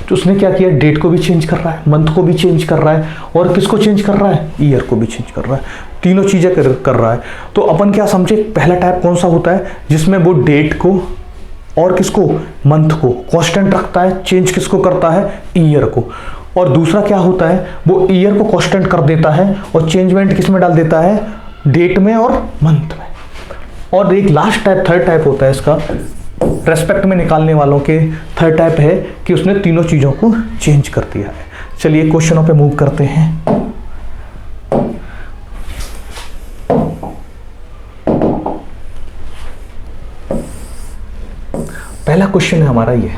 तो उसने क्या किया, डेट को भी चेंज कर रहा है, मंथ को भी चेंज कर रहा है, और किसको चेंज कर रहा है, ईयर को भी चेंज कर रहा है, तीनों चीजें कर रहा है। तो अपन क्या समझे, पहला टाइप कौन सा होता है, जिसमें वो डेट को और किसको, मंथ को कांस्टेंट रखता है, चेंज किसको करता है, ईयर को। और दूसरा क्या होता है, वो ईयर को कांस्टेंट कर देता है और चेंजमेंट किस में डाल देता है, डेट में और मंथ में। और एक लास्ट टाइप, थर्ड टाइप होता है इसका, रेस्पेक्ट में निकालने वालों के थर्ड टाइप है कि उसने तीनों चीजों को चेंज कर दिया है। चलिए क्वेश्चनों पे मूव करते हैं। क्वेश्चन है हमारा ये।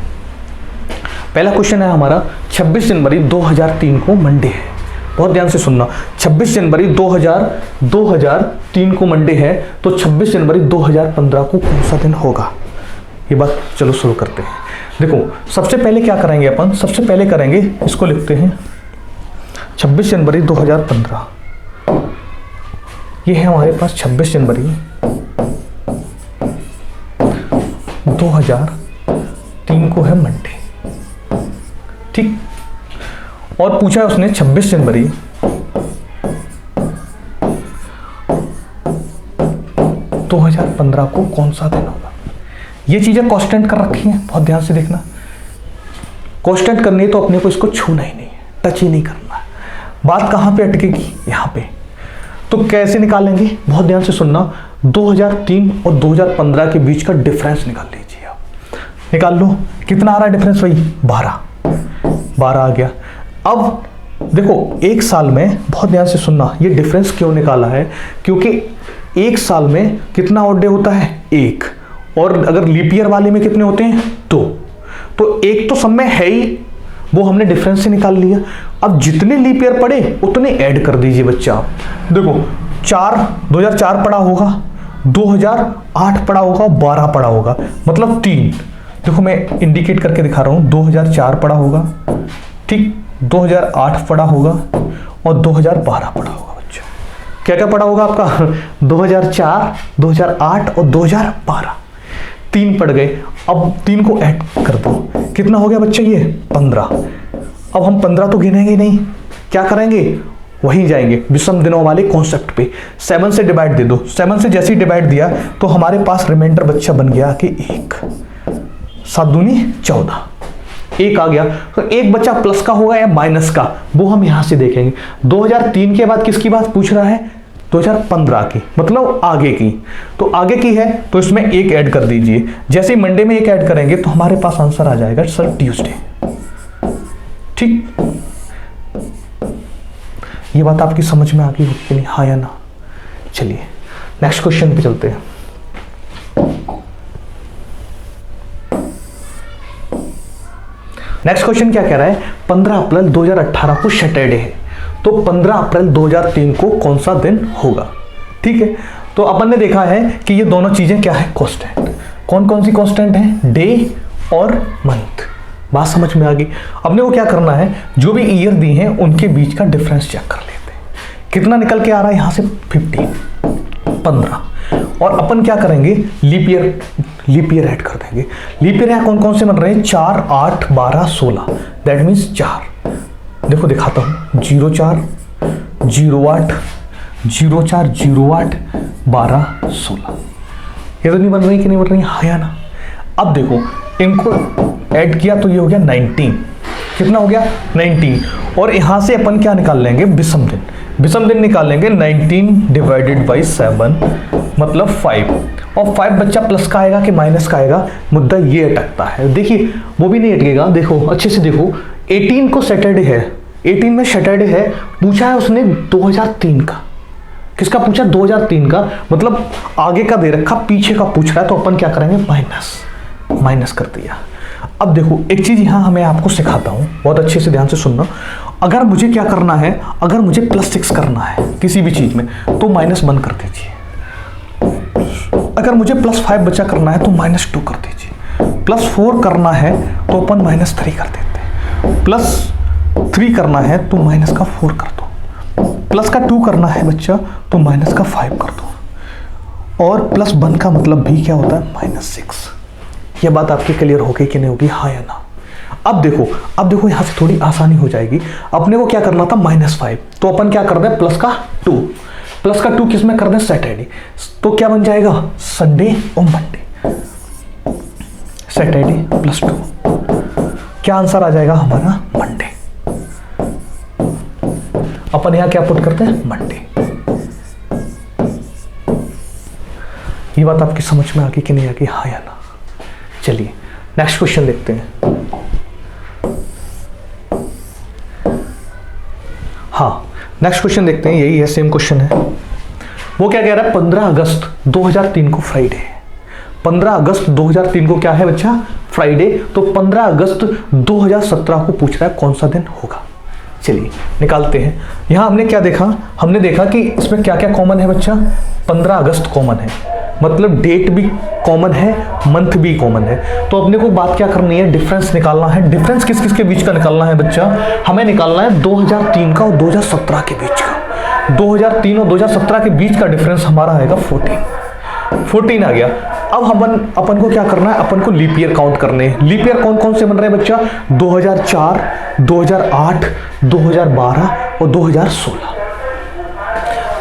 पहला क्वेश्चन है हमारा 26 जनवरी 2003 को मंडे है। बहुत ध्यान से सुनना, 26 जनवरी 2003 को मंडे है, तो 26 जनवरी 2015 को कौन सा दिन होगा? ये बात चलो शुरू करते हैं। देखो सबसे पहले क्या करेंगे अपन, सबसे पहले करेंगे इसको लिखते हैं 26 जनवरी 2015। ये है हमारे पास 26 जनवरी 2003 को है मंडे, ठीक। और पूछा है उसने 26 जनवरी 2015 को कौन सा दिन होगा। ये चीजें कांस्टेंट कर रखी हैं, बहुत ध्यान से देखना। कांस्टेंट करनी है तो अपने को इसको छूना ही नहीं है, टच ही नहीं करना। बात कहां पे अटकेगी? यहां पे। तो कैसे निकालेंगे? बहुत ध्यान से सुनना। 2003 और 2015 के बीच का डिफरेंस निकाल लीजिए आप। निकाल लो, कितना आ रहा है डिफरेंस भाई? 12 आ गया। अब देखो एक साल में, बहुत ध्यान से सुनना, ये डिफरेंस क्यों निकाला है? क्योंकि एक साल में कितना ऑड डे होता है? 1। और अगर लीप ईयर वाले में कितने होते हैं? 2। तो एक तो सब में है ही, वो हमने डिफरेंस से निकाल लिया। अब जितने लीप ईयर पड़े उतने ऐड कर दीजिए बच्चा। देखो 2004 पड़ा होगा, 2008 पड़ा होगा, 12 पड़ा होगा, मतलब 3। देखो मैं इंडिकेट करके दिखा रहा हूं, 2004 पड़ा होगा, ठीक, 2008 पड़ा होगा और 2012 पड़ा होगा बच्चा। क्या क्या पड़ा होगा आपका? 2004, 2008 और 2012, 3 पड़ गए। अब 3 को ऐड कर दो, कितना हो गया बच्चा? ये 15। अब हम 15 तो गिनेंगे नहीं, क्या करेंगे? वहीं जाएंगे विषम दिनों वाले कॉन्सेप्ट पे। 7 से डिवाइड दे दो। 7 से जैसे ही डिवाइड दिया तो हमारे पास रिमाइंडर बच्चा बन गया कि 1। 7 दूनी 14, 1 आ गया। तो एक बच्चा प्लस का होगा या माइनस का, वो हम यहां से देखेंगे। 2003 के बाद किसकी बात पूछ रहा है? 2015 की, मतलब आगे की। तो आगे की है तो इसमें 1 ऐड कर दीजिए। जैसे ही मंडे में 1 ऐड करेंगे तो हमारे पास आंसर आ जाएगा सर ट्यूसडे, ठीक। ये बात आपकी समझ में आ गई कि नहीं? हाँ या ना? चलिए नेक्स्ट क्वेश्चन पे चलते हैं। नेक्स्ट क्वेश्चन क्या कह रहा है? 15 अप्रैल 2018 को सैटरडे है, तो 15 अप्रैल 2003 को कौन सा दिन होगा? ठीक है, तो अपन ने देखा है कि ये दोनों चीजें क्या है? कांस्टेंट। कौन कौन सी कांस्टेंट है? डे और मंथ। बात समझ में आ गई। अपने को क्या करना है? जो भी ईयर दी हैं उनके बीच का डिफरेंस चेक कर लेते हैं। कितना निकल के आ रहा है यहां से? 15। और अपन क्या करेंगे? लीप ईयर ऐड कर देंगे। लीप ईयर यहाँ कौन कौन से बन रहे हैं? 4, 8, 12, 16, दैट मीन्स 4। देखो दिखाता हूं, 04, 08, 04, 08, 12, 16। ये तो नहीं बन रही कि नहीं बन रही? हाँ या ना? अब देखो इनको ऐड किया तो ये हो गया 19। कितना हो गया? 19। और यहां से अपन क्या निकाल लेंगे? विषम दिन। विषम दिन निकाल लेंगे 19 डिवाइडेड बाई 7, मतलब 5। और 5 बच्चा प्लस का आएगा कि माइनस का आएगा? मुद्दा ये अटकता है। देखिए वो भी नहीं अटकेगा। देखो अच्छे से देखो, 18 को सैटरडे है, 18 में सैटरडे है। पूछा है उसने 2003 का। किसका पूछा? 2003 का, मतलब आगे का दे रखा, पीछे का पूछ रहा है, तो अपन क्या करेंगे? माइनस कर दिया। अब देखो एक चीज यहां हमें आपको सिखाता हूं, बहुत अच्छे से ध्यान से सुनना। अगर मुझे क्या करना है? अगर मुझे +6 करना है किसी भी चीज में तो -1 कर दीजिए। अगर मुझे +5 बचा करना है तो -2 कर दीजिए। +4 करना है तो अपन -3 कर देते हैं। +3 करना है तो -4 कर दो। +2 करना है बच्चा तो -5 कर दो। और +1 का मतलब भी क्या होता है? -6। यह बात आपकी क्लियर होगी कि नहीं होगी? हाँ या ना? अब देखो यहां से थोड़ी आसानी हो जाएगी। अपने को क्या करना था? -5, तो अपन क्या कर दें? प्लस का 2 किस में कर दें? सैटरडे। तो क्या बन जाएगा? संडे और मंडे। सैटरडे +2, क्या आंसर आ जाएगा हमारा? मंडे। अपन यहां क्या पुट करते हैं? मंडे। ये बात आपकी समझ में आ गई कि नहीं आ गई? हाँ या ना? चलिए नेक्स्ट क्वेश्चन देखते हैं। हाँ नेक्स्ट क्वेश्चन देखते हैं, यही है, सेम क्वेश्चन है। वो क्या कह रहा है? 15 अगस्त 2003 को फ्राइडे है। 15 अगस्त 2003 को क्या है बच्चा? फ्राइडे, तो 15 अगस्त 2017 को पूछ रहा है कौन सा दिन होगा। चलिए निकालते हैं। यहाँ हमने क्या देखा, हमने देखा कि इसमें क्या क्या कॉमन है बच्चा, 15 अगस्त कॉमन है, मतलब डेट भी कॉमन है, मंथ भी कॉमन है। तो अपने को बात क्या करनी है, डिफरेंस निकालना है। डिफरेंस किस किस के बीच का निकालना है बच्चा, हमें निकालना है 2003 का और 2017 के बीच का। 2003 और 2017 के बीच का डिफरेंस हमारा आएगा 14 आ गया। अब अपन को क्या करना है, अपन को लीप ईयर काउंट करने हैं। लीप ईयर कौन कौन से बन रहे हैं बच्चा, 2004, 2008, 2012 और 2016।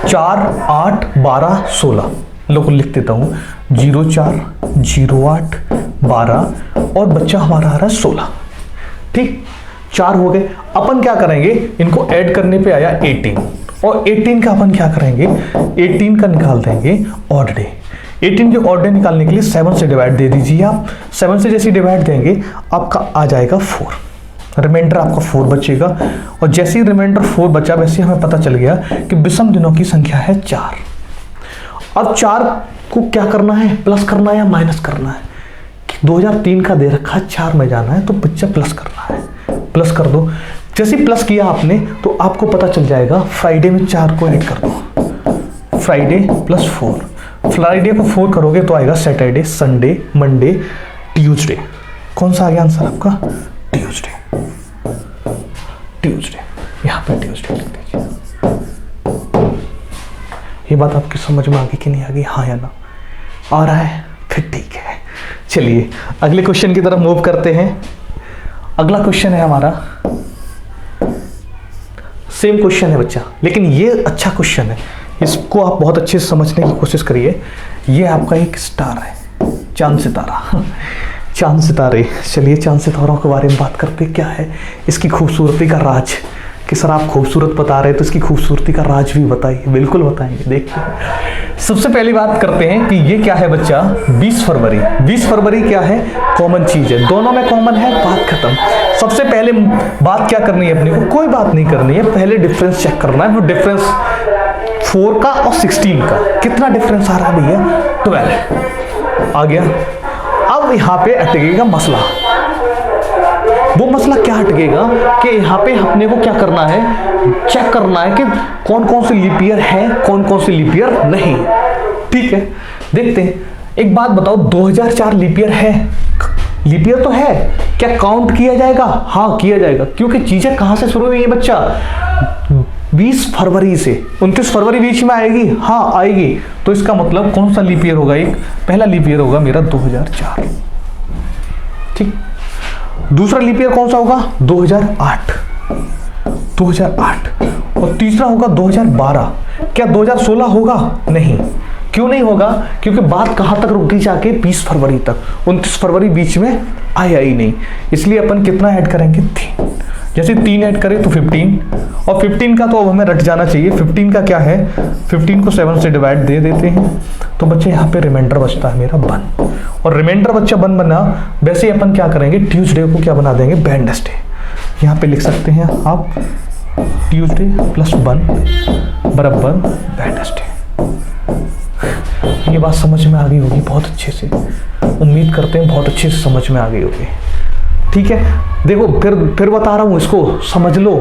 4, 8, 12, 16 लोग लिख देता हूँ, 04, 08, 12 और बच्चा हमारा आ रहा है 16। ठीक, 4 हो गए। अपन क्या करेंगे, इनको ऐड करने पे आया 18 और 18 का अपन क्या करेंगे, 18 का निकाल देंगे ऑड डे। 18 के ऑड डे निकालने के लिए 7 से डिवाइड दे दीजिए आप। 7 से जैसे डिवाइड देंगे आपका आ जाएगा 4, रिमाइंडर आपका 4 बचेगा। और जैसे ही रिमाइंडर 4 बचा वैसे हमें पता चल गया कि विषम दिनों की संख्या है 4। अब 4 को क्या करना है, प्लस करना है या माइनस करना है। 2003 का दे रखा है, 4 में जाना है तो बच्चा प्लस करना है, प्लस कर दो। जैसे प्लस किया आपने तो आपको पता चल जाएगा, फ्राइडे में 4 को ऐड कर दो, फ्राइडे प्लस 4। फ्राइडे को 4 करोगे तो आएगा सैटरडे, संडे, मंडे, ट्यूसडे। कौन सा आ गया आंसर आपका, ट्यूसडे। यहाँ पे ट्यूसडे लिख दीजिए। ये बात आपकी समझ में आ गई कि नहीं आ गई, हाँ या ना, आ रहा है, फिर ठीक है। चलिए अगले क्वेश्चन की तरफ मूव करते हैं। अगला क्वेश्चन है हमारा, सेम क्वेश्चन है बच्चा, लेकिन ये अच्छा क्वेश्चन है, इसको आप बहुत अच्छे से समझने की कोशिश करिए। ये आपका एक स्टार है, चांद सितारा, चांद सितारे। चलिए चांद सितारों के बारे में बात करते हैं, क्या है इसकी खूबसूरती का राज। कि सर आप खूबसूरत बता रहे हैं तो इसकी खूबसूरती का राज भी बताइए। बिल्कुल बताएंगे, देखते हैं। सबसे पहली बात करते हैं कि ये क्या है बच्चा, 20 फरवरी। 20 फरवरी क्या है, कॉमन चीज है, दोनों में कॉमन है, बात खत्म। सबसे पहले बात क्या करनी है अपने को, कोई बात नहीं करनी है, पहले डिफरेंस चेक करना है। वो डिफरेंस 4 का और 16 का कितना डिफरेंस आ रहा है भैया, 12 आ गया। अब यहाँ पे अटकेगा मसला। वो मसला क्या हटकेगा कि यहाँ पे अपने को क्या करना है, चेक करना है कि कौन कौन से लीप ईयर है, कौन कौन से लीप ईयर नहीं। ठीक है, देखते हैं। एक बात बताओ, 2004 लीप ईयर है, लीप ईयर तो है, क्या काउंट किया जाएगा? हाँ किया जाएगा, क्योंकि चीजें कहां से शुरू हुई है बच्चा, 20 फरवरी से 29 फरवरी बीच में आएगी, हाँ आएगी। तो इसका मतलब कौन सा लीप ईयर होगा, एक पहला लीप ईयर होगा मेरा 2004। ठीक, दूसरा लीप ईयर कौन सा होगा, 2008 और तीसरा होगा 2012। क्या 2016 होगा? नहीं। क्यों नहीं होगा? क्योंकि बात कहां तक रुक गई जाके, 20 फरवरी तक। 29 फरवरी बीच में आया ही नहीं, इसलिए अपन कितना ऐड करेंगे, 3। जैसे 3 ऐड करें तो 15, और 15 का तो अब हमें रट जाना चाहिए। 15 का क्या है, 15 को 7 से डिवाइड दे देते हैं, तो बच्चे यहाँ पे रिमाइंडर बचता है मेरा 1। और रिमाइंडर बच्चा 1 बना, वैसे ही अपन क्या करेंगे, ट्यूसडे को क्या बना देंगे, वेडनेसडे। यहाँ पे लिख सकते हैं आप, ट्यूसडे प्लस 1 बराबर वेडनेसडे। ये बात समझ में आ गई होगी बहुत अच्छे से, उम्मीद करते हैं बहुत अच्छे से समझ में आ गई होगी। ठीक है, देखो फिर बता रहा हूं, इसको समझ लो,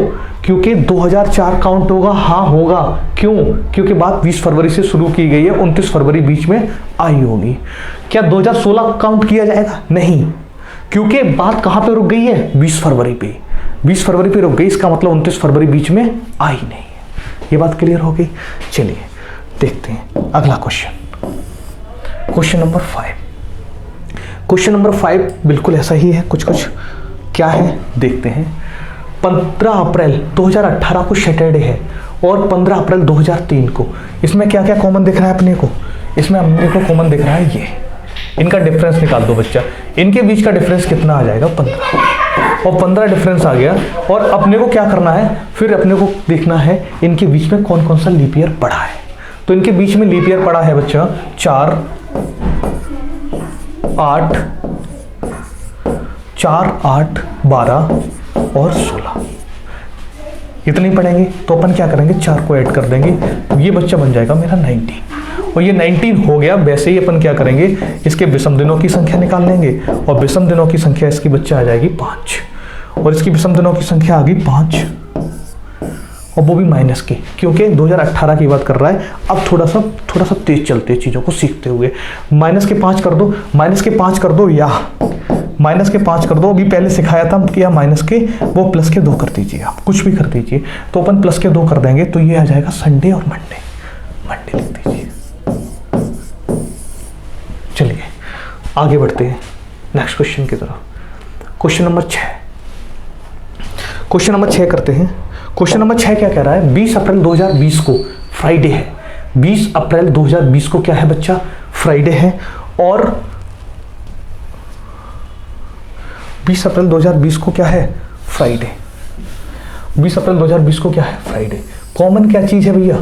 क्योंकि 2004 काउंट होगा, हाँ होगा। क्यों? क्योंकि बात 20 फरवरी से शुरू की गई है, 29 फरवरी बीच में आई होगी। क्या 2016 काउंट किया जाएगा? नहीं, क्योंकि बात कहां पे रुक गई है, 20 फरवरी पे। 20 फरवरी पे रुक गई, इसका मतलब 29 फरवरी बीच में आई नहीं है। ये बात क्लियर हो गई। चलिए देखते हैं अगला question, question number 5। Question number 5 बिल्कुल ऐसा ही है, कुछ कुछ क्या है देखते हैं। 15 अप्रैल 2018 को सैटरडे है और 15 अप्रैल 2003 को, इसमें क्या क्या कॉमन दिख रहा है अपने को, इसमें अपने को कॉमन दिख रहा है ये। इनका डिफरेंस निकाल दो बच्चा, इनके बीच का डिफरेंस कितना आ जाएगा, 15। और 15 डिफरेंस आ गया, और अपने को क्या करना है, फिर अपने को देखना है इनके बीच में कौन कौन सा लीप ईयर पड़ा है। तो इनके बीच में लीप ईयर पड़ा है बच्चा 4, 8, 12 और 16। इतने पढ़ेंगे तो अपन क्या करेंगे, 4 को ऐड कर देंगे, ये बच्चा बन जाएगा मेरा 19। और ये 19 हो गया। वैसे ही अपन क्या करेंगे, इसके विषम दिनों की संख्या निकाल लेंगे और विषम दिनों की संख्या इसकी बच्चा आ जाएगी 5 और इसकी विषम दिनों की संख्या आ गई 5 और वो भी माइनस की, क्योंकि 2018 की बात कर रहा है। अब थोड़ा सा तेज चलते हैं चीज़ों को सीखते हुए। माइनस के 5 कर दो, माइनस के 5 कर दो या माइनस के 5 कर दो। अभी पहले सिखाया था कि या माइनस के वो प्लस के 2 कर दीजिए, आप कुछ भी कर दीजिए। तो अपन प्लस के 2 कर देंगे तो ये आ जाएगा संडे और मंडे लिख दीजिए। चलिए आगे बढ़ते हैं नेक्स्ट क्वेश्चन की तरफ। क्वेश्चन नंबर 6 करते हैं। क्वेश्चन नंबर 6 क्या कह रहा है, 20 अप्रैल 2020 को फ्राइडे है। 20 अप्रैल 2020 को क्या है बच्चा, फ्राइडे है। और 20 अप्रैल 2020 को क्या है, फ्राइडे। 20 अप्रैल 2020 को क्या है, फ्राइडे। कॉमन क्या चीज़ है भैया,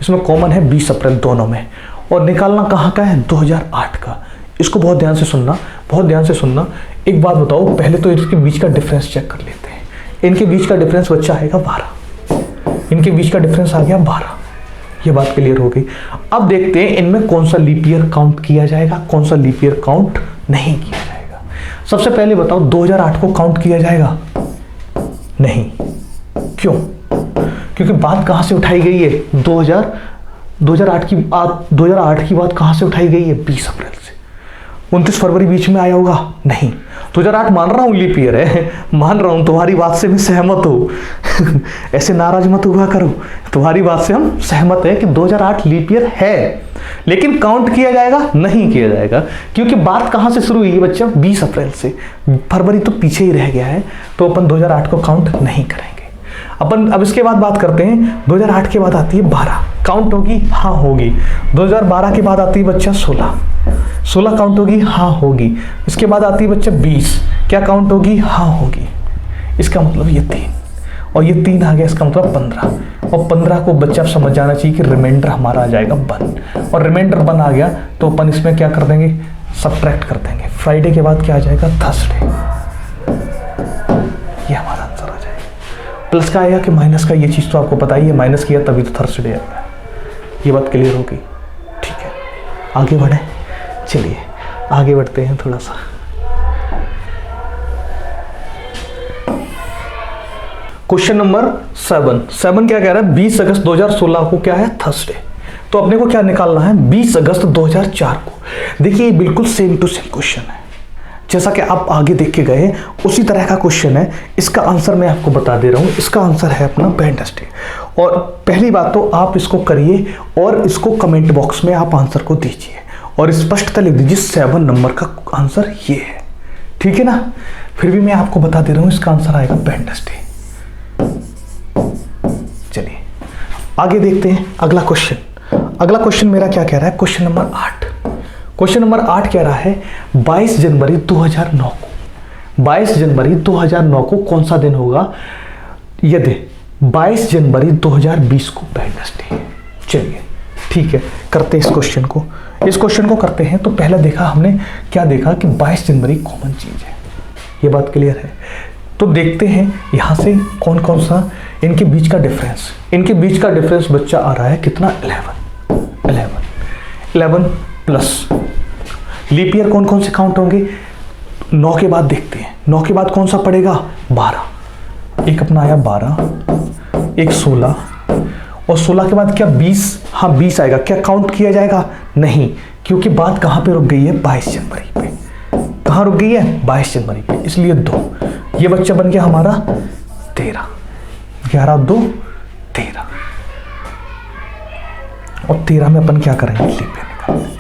इसमें कॉमन है 20 अप्रैल दोनों में। और निकालना कहाँ का है, 2008 का। इसको बहुत ध्यान से सुनना। एक बात बताओ, पहले तो इसके बीच का डिफरेंस चेक कर लेते हैं। इनके बीच का डिफरेंस बच्चा आएगा 12, इनके बीच का डिफरेंस आ गया 12। ये बात क्लियर हो गई। अब देखते हैं इनमें कौन सा लीप ईयर काउंट किया जाएगा, कौन सा लीप ईयर काउंट नहीं किया जाएगा। सबसे पहले बताओ 2008 को काउंट किया जाएगा, नहीं। क्यों? क्योंकि बात कहां से उठाई गई है, 2008 की बात कहां से उठाई गई है, 20 अप्रैल से। 29 फरवरी बीच में आया होगा, नहीं। 2008 मान रहा हूं लीप ईयर है, मान रहा हूं, तुम्हारी बात से मैं सहमत हूं। ऐसे नाराज मत हुआ करो, तुम्हारी बात से हम सहमत है कि 2008 लीप ईयर है, लेकिन काउंट किया जाएगा, नहीं किया जाएगा। क्योंकि बात कहां से शुरू हुई है बच्चा, 20 अप्रैल से। फरवरी तो पीछे ही रह गया है, तो अपन 2008 को काउंट नहीं करेंगे। अपन अब इसके बाद बात करते हैं, 2008 के बाद आती है 12, काउंट होगी, हाँ होगी। 2012 के बाद आती है बच्चा 16 काउंट होगी, हाँ होगी। इसके बाद आती है बच्चा 20, क्या काउंट होगी, हाँ होगी। इसका मतलब ये 3 और ये 3 आ गया, इसका मतलब 15। और 15 को बच्चा समझ जाना चाहिए कि रिमाइंडर हमारा आ जाएगा 1 और रिमाइंडर 1 आ गया तो अपन इसमें क्या कर देंगे, सब्ट्रैक्ट कर देंगे। फ्राइडे के बाद क्या आ जाएगा, थर्सडे। ये हमारा आंसर आ जाएगा। प्लस का आएगा कि माइनस का, ये चीज़ तो आपको पता ही है, माइनस किया तभी तो थर्सडे आएगा। ये बात क्लियर हो गई, ठीक है। आगे बढ़े, चलिए आगे बढ़ते हैं थोड़ा सा। क्वेश्चन नंबर 7 क्या कह रहा है, 20 अगस्त 2016 को क्या है, थर्सडे। तो अपने को क्या निकालना है, 20 अगस्त 2004 को। देखिए ये बिल्कुल सेम टू सेम क्वेश्चन है, जैसा कि आप आगे देख के गए उसी तरह का क्वेश्चन है। इसका आंसर मैं आपको बता दे रहा हूं, इसका आंसर है अपना वेडनेसडे। और पहली बात तो आप इसको करिए और इसको कमेंट बॉक्स में आप आंसर को दीजिए और स्पष्टता लिख दीजिए 7 नंबर का आंसर ये है, ठीक है ना। फिर भी मैं आपको बता दे रहा हूं, इसका आंसर आएगा वेडनेसडे। चलिए आगे देखते हैं अगला क्वेश्चन मेरा क्या कह रहा है, क्वेश्चन नंबर 8। क्वेश्चन नंबर 8 कह रहा है 22 जनवरी 2009 को, 22 जनवरी 2009 को कौन सा दिन होगा, यदि 22 जनवरी 2020 को वेडनेसडे। चलिए ठीक है, करते हैं इस क्वेश्चन को करते हैं। तो पहले देखा हमने, क्या देखा कि 22 जनवरी कॉमन चीज है, ये बात क्लियर है। तो देखते हैं यहाँ से कौन कौन सा इनके बीच का डिफरेंस। इनके बीच का डिफरेंस बच्चा आ रहा है कितना, 11 प्लस लीप ईयर कौन कौन से काउंट होंगे, 9 के बाद देखते हैं। 9 के बाद कौन सा पड़ेगा, 12। एक अपना आया 12, एक 16 और 16 के बाद क्या 20, हाँ 20 आएगा। क्या काउंट किया जाएगा, नहीं, क्योंकि बात कहाँ पे रुक गई है, 22 जनवरी पे। कहाँ रुक गई है, 22 जनवरी पे, इसलिए 2। ये बच्चा बन गया हमारा 13, 11 2 13 और 13 में अपन क्या करेंगे, लीप ईयर निकालेंगे।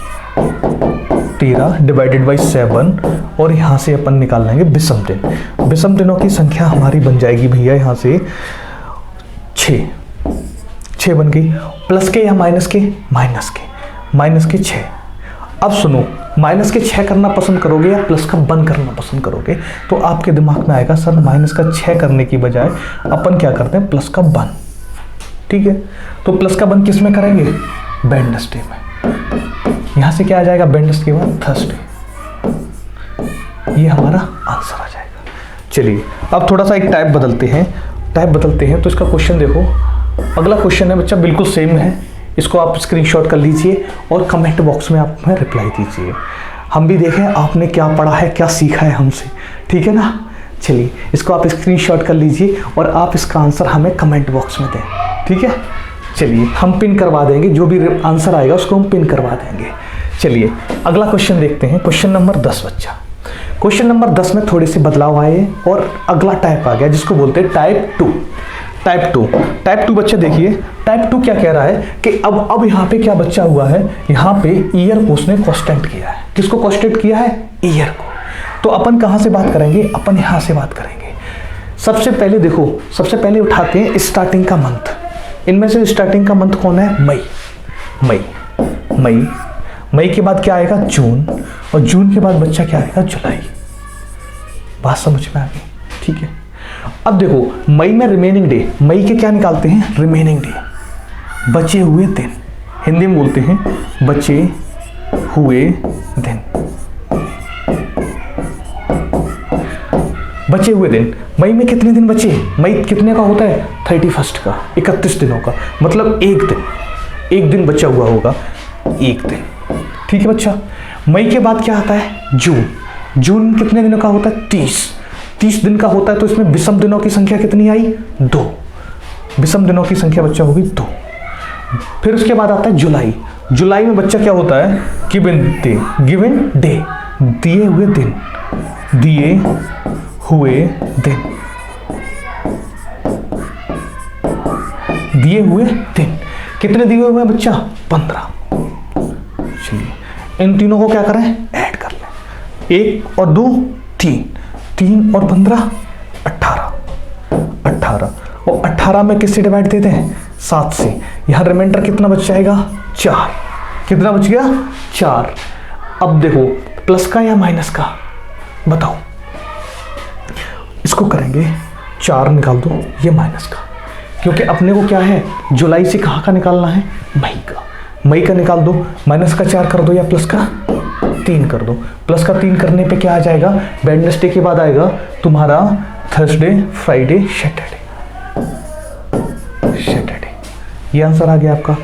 13 डिवाइडेड बाई 7 और यहाँ से अपन निकाल लेंगे विषम दिन। विषम दिनों की संख्या हमारी बन जाएगी भैया यहाँ से 6 बन गई। प्लस के या माइनस के, माइनस के 6। अब सुनो, माइनस के 6 करना पसंद करोगे या प्लस का 1 करना पसंद करोगे, तो आपके दिमाग में आएगा सर माइनस का 6 करने की बजाय अपन क्या करते हैं, प्लस का 1। ठीक है, तो प्लस का 1 किस में करेंगे, वेडनेसडे में। यहाँ से क्या आ जाएगा, वेडनेसडे के बाद थर्सडे। ये हमारा आंसर आ जाएगा। चलिए अब थोड़ा सा एक टाइप बदलते हैं। तो इसका क्वेश्चन देखो, अगला क्वेश्चन है बच्चा बिल्कुल सेम है। इसको आप स्क्रीनशॉट कर लीजिए और कमेंट बॉक्स में आप हमें रिप्लाई दीजिए। हम भी देखें आपने क्या पढ़ा है, क्या सीखा है हमसे, ठीक है ना। चलिए इसको आप स्क्रीनशॉट कर लीजिए और आप इसका आंसर हमें कमेंट बॉक्स में दें, ठीक है। चलिए हम पिन करवा देंगे, जो भी आंसर आएगा उसको हम पिन करवा देंगे। चलिए अगला क्वेश्चन देखते हैं, क्वेश्चन नंबर 10 बच्चा। क्वेश्चन नंबर 10 में थोड़े से बदलाव आए और अगला टाइप आ गया जिसको बोलते हैं टाइप 2। टाइप टू बच्चा देखिए, टाइप 2 क्या कह रहा है कि अब यहाँ पे क्या बच्चा हुआ है, यहाँ पे ईयर को उसने कांस्टेंट किया है। किसको कांस्टेंट किया है? ईयर को। तो अपन कहाँ से बात करेंगे? अपन यहाँ से बात करेंगे। सबसे पहले देखो, सबसे पहले उठाते हैं स्टार्टिंग का मंथ। इनमें से स्टार्टिंग का मंथ कौन है? मई के बाद क्या आएगा? जून, और जून के बाद बच्चा क्या आएगा? जुलाई। बात समझ में आ गई, ठीक है। अब देखो मई में रिमेनिंग डे, मई के क्या निकालते हैं? रिमेनिंग डे, बचे हुए दिन। हिंदी में बोलते हैं बचे हुए दिन। बचे हुए दिन, मई में कितने दिन बचे? मई कितने का होता है? 31 का, 31 दिनों का, मतलब एक दिन बचा हुआ होगा, एक दिन, ठीक है बच्चा। मई के बाद क्या आता है? जून। जून कितने दिनों का होता है? 30 दिन का होता है। तो इसमें विषम दिनों की संख्या कितनी आई? 2। विषम दिनों की संख्या बच्चा होगी 2। फिर उसके बाद आता है जुलाई। जुलाई में बच्चा क्या होता है? गिवन डे, दिए हुए दिन, दिए हुए दिन, दिए हुए दिन। कितने दिए हुए हैं बच्चा? 15। चलिए इन तीनों को क्या करें? ऐड कर लें। 1 और 2 3, 3 और 15 18, और 18 में किससे डिवाइड देते हैं? 7 से। यहाँ रिमाइंडर कितना बच जाएगा? 4। कितना बच गया? 4। अब देखो प्लस का या माइनस का, बताओ। इसको करेंगे 4 निकाल दो, ये माइनस का, क्योंकि अपने को क्या है? जुलाई से कहाँ का निकालना है? मई का निकाल दो। माइनस का 4 कर दो या प्लस का 3 कर दो। प्लस का 3 करने पे क्या आ जाएगा? वेडनेसडे के बाद आएगा तुम्हारा थर्सडे, फ्राइडे, सैटरडे। ये आंसर आ गया आपका।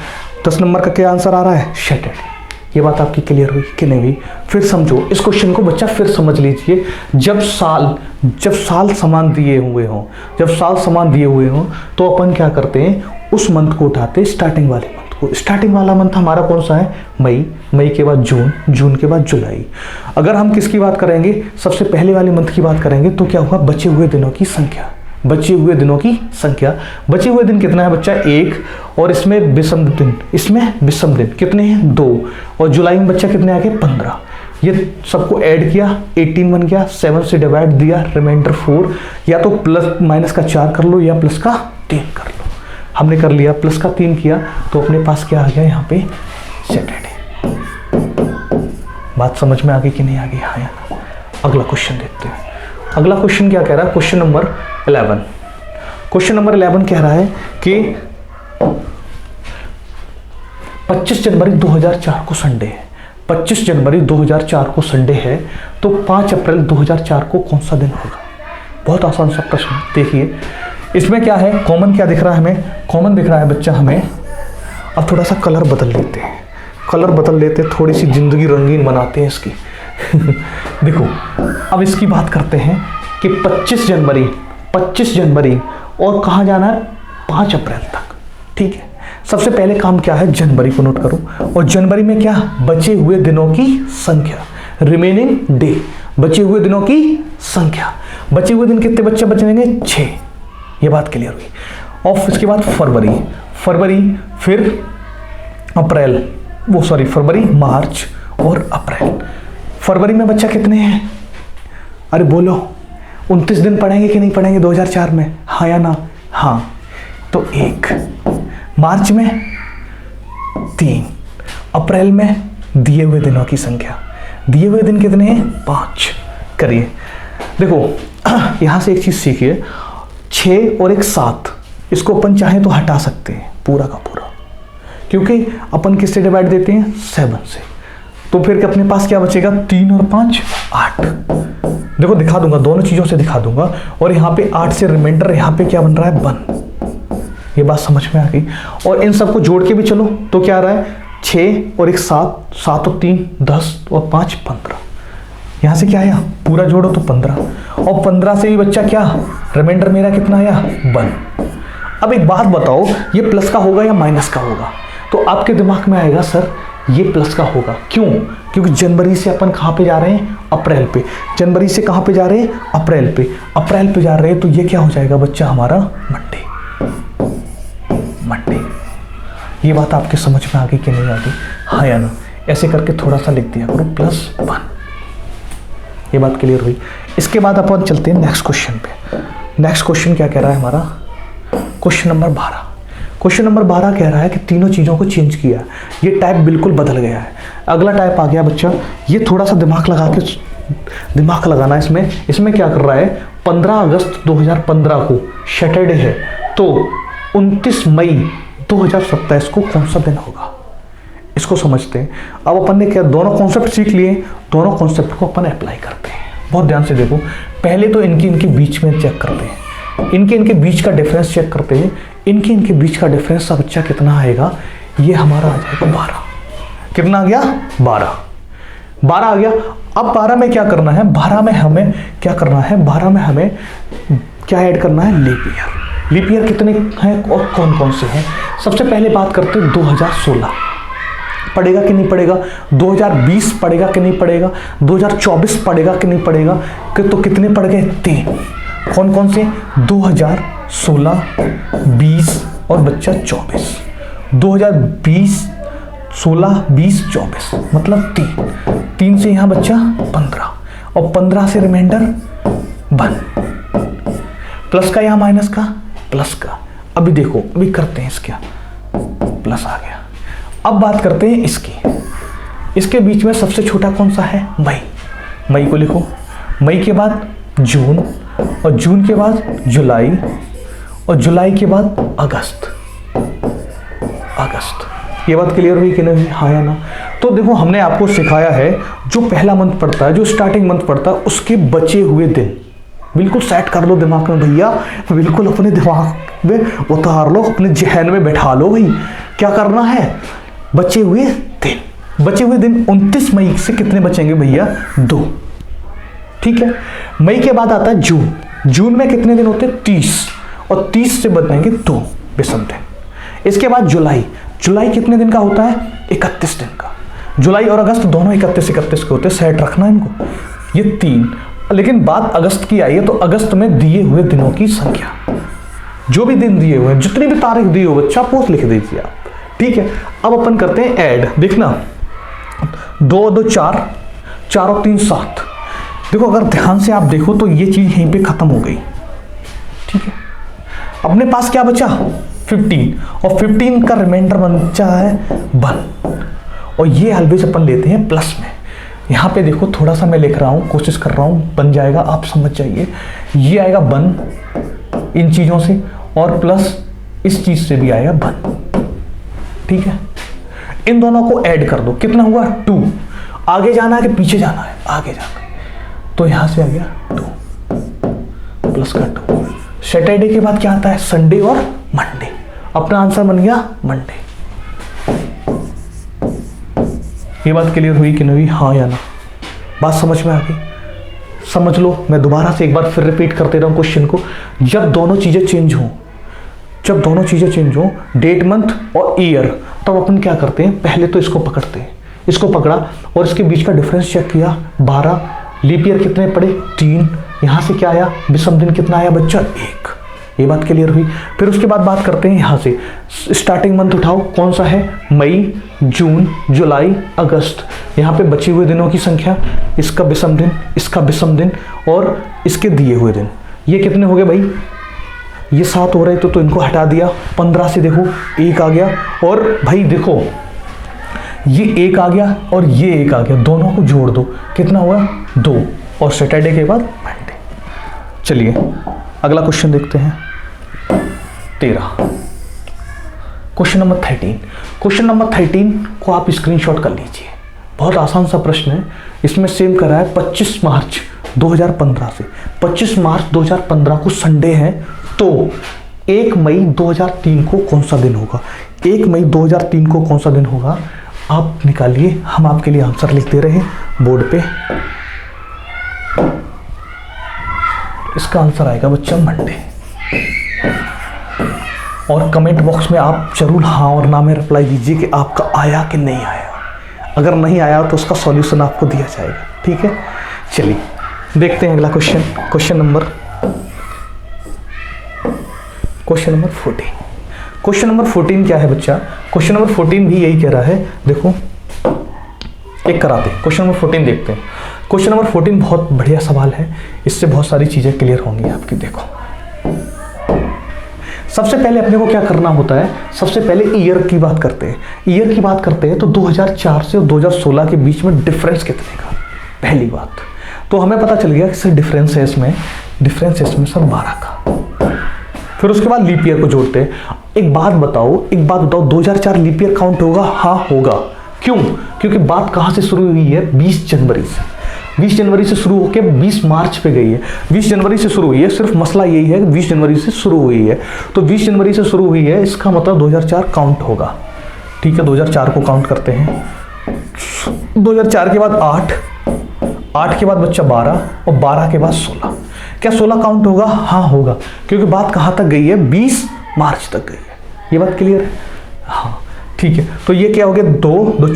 10 नंबर का क्या आंसर आ रहा है? सैटरडे। ये बात आपकी क्लियर हुई कि नहीं हुई? फिर समझो इस क्वेश्चन को बच्चा, फिर समझ लीजिए। जब साल समान दिए हुए हों, तो अपन क्या करते हैं? उस मंथ को उठाते, स्टार्टिंग वाले मंथ को। स्टार्टिंग वाला मंथ हमारा कौन सा है? मई के बाद जून के बाद जुलाई। अगर हम किसकी बात करेंगे? सबसे पहले वाले मंथ की बात करेंगे तो क्या होगा? बचे हुए दिनों की संख्या। बचे हुए दिन कितना है बच्चा? 1, और इसमें विषम दिन कितने हैं? 2, और जुलाई में बच्चा कितने आ गए? 15। ये सबको ऐड किया, 18 बन गया। 7 से डिवाइड दिया, रिमाइंडर 4। या तो प्लस माइनस का 4 कर लो या प्लस का 3 कर लो। हमने कर लिया, प्लस का 3 किया, तो अपने पास क्या आ गया? यहाँ पे सैटरडे। बात समझ में आ गई कि नहीं आ गई? हाँ या ना? अगला क्वेश्चन देखते हैं। अगला क्वेश्चन क्या कह रहा है? Question number 11। क्वेश्चन नंबर 11 कह रहा है कि 25 जनवरी 2004 को संडे है। 25 जनवरी 2004 को संडे है, तो 5 अप्रैल 2004 को कौन सा दिन होगा? बहुत आसान सा प्रश्न। देखिए इसमें क्या है? कॉमन क्या दिख रहा है हमें? कॉमन दिख रहा है बच्चा हमें। अब थोड़ा सा कलर बदल लेते हैं, थोड़ी सी जिंदगी रंगीन बनाते हैं इसकी। देखो अब इसकी बात करते हैं कि 25 जनवरी और कहाँ जाना है? 5 अप्रैल तक, ठीक है। सबसे पहले काम क्या है? जनवरी को नोट करो, और जनवरी में क्या? बचे हुए दिनों की संख्या, रिमेनिंग डे, बचे हुए दिनों की संख्या। बचे हुए दिन कितने बच्चे बचेंगे? 6। ये बात क्लियर हुई। और इसके बाद फरवरी, फिर फरवरी, मार्च और अप्रैल। फरवरी में बच्चा कितने हैं? अरे बोलो, 29 दिन पढ़ेंगे कि नहीं पढ़ेंगे 2004 में? हाँ या ना? हाँ। तो 1, मार्च में 3, अप्रैल में दिए हुए दिनों की संख्या। दिए हुए दिन कितने हैं? 5। करिए, देखो यहां से एक चीज सीखिए, 6 और 1 7, इसको अपन चाहें तो हटा सकते हैं पूरा का पूरा, क्योंकि अपन किससे डिवाइड देते हैं? 7 से। तो फिर अपने पास क्या बचेगा? 3 और 5 8। देखो दिखा दूंगा, दोनों चीजों से दिखा दूंगा। और यहाँ पे 8 से रिमाइंडर, यहाँ पे क्या बन रहा है? 1। ये बात समझ में आ गई। और इन सबको जोड़ के भी चलो तो क्या आ रहा है, 6 और 1 7, 7 और 3 10 और 5 15। यहाँ से क्या आया, पूरा जोड़ो तो 15, और 15 से भी बच्चा क्या, रिमाइंडर मेरा कितना आया 1। अब एक बात बताओ, ये प्लस का होगा या माइनस का होगा? तो आपके दिमाग में आएगा सर ये प्लस का होगा। क्यों? क्योंकि जनवरी से अपन कहाँ पे जा रहे हैं, अप्रैल पे। जनवरी से कहाँ पे जा रहे हैं, अप्रैल पे। अप्रैल पे जा रहे हैं तो ये क्या हो जाएगा बच्चा हमारा, मंडे। मंडे। ये बात आपके समझ में आ गई कि नहीं आ गई, हाँ या ना? ऐसे करके थोड़ा सा लिख दिया करो +1। ये बात क्लियर हुई। इसके बाद अपन चलते हैं नेक्स्ट क्वेश्चन पे। नेक्स्ट क्वेश्चन क्या कह रहा है हमारा, क्वेश्चन नंबर 12। क्वेश्चन नंबर 12 कह रहा है कि तीनों चीज़ों को चेंज किया, ये टाइप बिल्कुल बदल गया है। अगला टाइप आ गया बच्चा, ये थोड़ा सा दिमाग लगाना इसमें। इसमें क्या कर रहा है, 15 अगस्त 2015 को सैटरडे है, तो 29 मई 2027 को कौन सा दिन होगा, इसको समझते हैं। अब अपन ने क्या, दोनों कॉन्सेप्ट सीख लिए, दोनों कॉन्सेप्ट को अपन अप्लाई करते हैं। बहुत ध्यान से देखो, पहले तो इनके बीच में चेक करते हैं, इनके बीच का डिफरेंस चेक करते हैं। इनके बीच का डिफरेंस का बच्चा कितना आएगा, ये हमारा आ जाएगा 12। कितना आ गया, 12 आ गया। अब 12 में क्या करना है, 12 में हमें क्या करना है, 12 में हमें क्या ऐड करना है, लीप ईयर। लीप ईयर कितने हैं और कौन कौन से हैं? सबसे पहले बात करते हैं 2016 पड़ेगा कि नहीं पड़ेगा, 2020 पड़ेगा कि नहीं पड़ेगा, 2024 पड़ेगा कि नहीं पड़ेगा, तो कितने पड़ गए, 3। कौन कौन से, 2016, 20 और बच्चा 24। 2020, 16, 20, 24 मतलब 3 से यहाँ बच्चा 15, और 15 से रिमाइंडर 1। प्लस का या माइनस का, प्लस का। अभी देखो, अभी करते हैं इसका, प्लस आ गया। अब बात करते हैं इसके बीच में सबसे छोटा कौन सा है, मई। मई को लिखो, मई के बाद जून, और जून के बाद जुलाई, और जुलाई के बाद अगस्त। ये बात क्लियर हुई कि नहीं, हाँ या ना? तो देखो, हमने आपको सिखाया है जो पहला मंथ पड़ता है, जो स्टार्टिंग मंथ पड़ता है, उसके बचे हुए दिन बिल्कुल सेट कर लो दिमाग में भैया, बिल्कुल अपने दिमाग में उतार लो, अपने जहन में बैठा लो भाई। क्या करना है, बचे हुए दिन 29 मई से कितने बचेंगे भैया, 2। ठीक है। मई के बाद आता है जून। जून में कितने दिन होते हैं, 30, और 30 से बचेंगे 2 विषम दिन। इसके बाद जुलाई। जुलाई कितने दिन का होता है, 31 दिन का। जुलाई और अगस्त दोनों 31 के होते हैं, सेट रखना इनको, ये 3। लेकिन बात अगस्त की आई है, तो अगस्त में दिए हुए दिनों की संख्या, जो भी दिन दिए हुए हैं, जितनी भी तारीख दी हो बच्चा, पोस्ट लिख दीजिए आप। ठीक है। अब अपन करते हैं ऐड। देखना, 2 और 2 4, 4 और 3 7। देखो, अगर ध्यान से आप देखो तो ये चीज यहीं पे खत्म हो गई। ठीक है। अपने पास क्या बचा, 15, और 15 का रिमाइंडर बचा है 1, और ये ऑलवेज अपन लेते हैं प्लस में। यहाँ पे देखो, थोड़ा सा मैं लिख रहा हूँ, कोशिश कर रहा हूँ, बन जाएगा, आप समझ जाइए। ये आएगा 1 इन चीज़ों से, और प्लस इस चीज़ से भी आएगा 1। ठीक है। इन दोनों को ऐड कर दो, कितना हुआ, 2। आगे जाना है कि पीछे जाना है, आगे जाना है, तो यहाँ से आ गया 2 प्लस का 2। सैटरडे के बाद क्या आता है, संडे और मंडे। अपना आंसर बन गया मंडे। ये बात क्लियर हुई कि नहीं, हाँ या ना? बात समझ में आ गई? समझ लो, मैं दोबारा से एक बार फिर रिपीट करते रहा हूँ क्वेश्चन को। जब दोनों चीज़ें चेंज हो, डेट मंथ और ईयर, तब अपन क्या करते हैं, पहले तो इसको पकड़ते हैं। इसको पकड़ा और इसके बीच का डिफरेंस चेक किया, 12। लीप ईयर कितने पड़े, 3। यहाँ से क्या आया, विषम दिन कितना आया बच्चा, 1। ये बात क्लियर हुई। फिर उसके बाद बात करते हैं यहाँ से, स्टार्टिंग मंथ उठाओ, कौन सा है, मई, जून, जुलाई, अगस्त। यहाँ पे बचे हुए दिनों की संख्या, इसका विषम दिन, इसका विषम दिन, और इसके दिए हुए दिन। ये कितने हो गए भाई, ये 7 हो रहे तो इनको हटा दिया। 15 से देखो 1 आ गया, और भाई देखो ये 1 आ गया और ये 1 आ गया, दोनों को जोड़ दो, कितना हुआ, 2। और सैटरडे के बाद मंडे। चलिए अगला क्वेश्चन देखते हैं, 13। Question number 13। क्वेश्चन नंबर 13 को आप स्क्रीनशॉट कर लीजिए। बहुत आसान सा प्रश्न है। इसमें सेम कर रहा है 25 मार्च 2015 से। 25 मार्च 2015 को संडे है, तो 1 मई 2003 को कौन सा दिन होगा? 1 मई 2003 को कौन सा दिन होगा? आप निकालिए, हम आपके लिए आंसर लिख दे रहे हैं बोर्ड पे। इसका आंसर आएगा बच्चा मंडे। और कमेंट बॉक्स में आप जरूर हाँ और ना में रिप्लाई दीजिए कि आपका आया कि नहीं आया। अगर नहीं आया तो उसका सॉल्यूशन आपको दिया जाएगा, ठीक है। चलिए देखते हैं अगला question, question number 14। Question number 14 क्या है बच्चा? क्वेश्चन नंबर 14 भी यही कह रहा है। देखो एक कराते हैं, क्वेश्चन नंबर 14 देखते हैं। क्वेश्चन नंबर 14 बहुत बढ़िया सवाल है, इससे बहुत सारी चीजें क्लियर होंगी आपकी। देखो सबसे पहले अपने को क्या करना होता है, सबसे पहले ईयर की बात करते हैं। ईयर की बात करते हैं तो 2004 से 2016 के बीच में डिफरेंस कितने का? पहली बात तो हमें पता चल गया कि सर डिफरेंस है इसमें सर 12 का। फिर उसके बाद लीप ईयर को जोड़ते हैं। एक बात बताओ 2004 लीप ईयर काउंट होगा? हाँ होगा। क्यों? क्योंकि बात कहाँ से शुरू हुई है? 20 जनवरी से। 20 जनवरी से शुरू होकर 20 मार्च पे गई है। 20 जनवरी से शुरू हुई है, सिर्फ मसला यही है कि 20 जनवरी से शुरू हुई है। तो 20 जनवरी से शुरू हुई है, इसका मतलब 2004 काउंट होगा, ठीक है। 2004 को काउंट करते हैं। 2004 के बाद 8 के बाद बच्चा 12 और 12 के बाद 16। क्या 16 काउंट होगा? हाँ होगा, क्योंकि बात कहाँ तक गई है? 20 मार्च तक गई है। ये बात क्लियर है? हाँ ठीक है। तो ये क्या हो गया? 2 2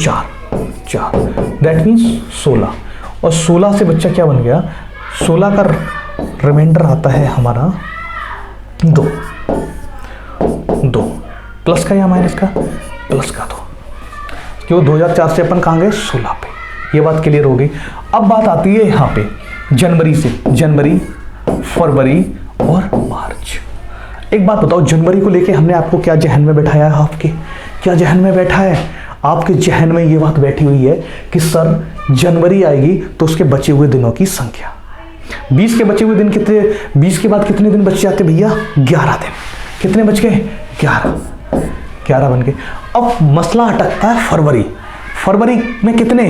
4 दैट मीन्स 16। और 16 से बच्चा क्या बन गया? 16 का रिमाइंडर आता है हमारा 2 प्लस का या माइनस का? प्लस का 2, क्यों 2004 से अपन कहाँ गए? 16 पे। ये बात क्लियर हो गई। अब बात आती है यहाँ पे जनवरी से, जनवरी, फरवरी और मार्च। एक बात बताओ, जनवरी को लेके हमने आपको क्या जहन में बैठाया है? आपके क्या जहन में बैठा है? आपके जहन में ये बात बैठी हुई है कि सर जनवरी आएगी तो उसके बचे हुए दिनों की संख्या, 20 के बचे हुए दिन कितने? 20 के बाद कितने दिन बच जाते भैया? 11 दिन। कितने बच गए? 11 बन गए। अब मसला अटकता है फरवरी में कितने?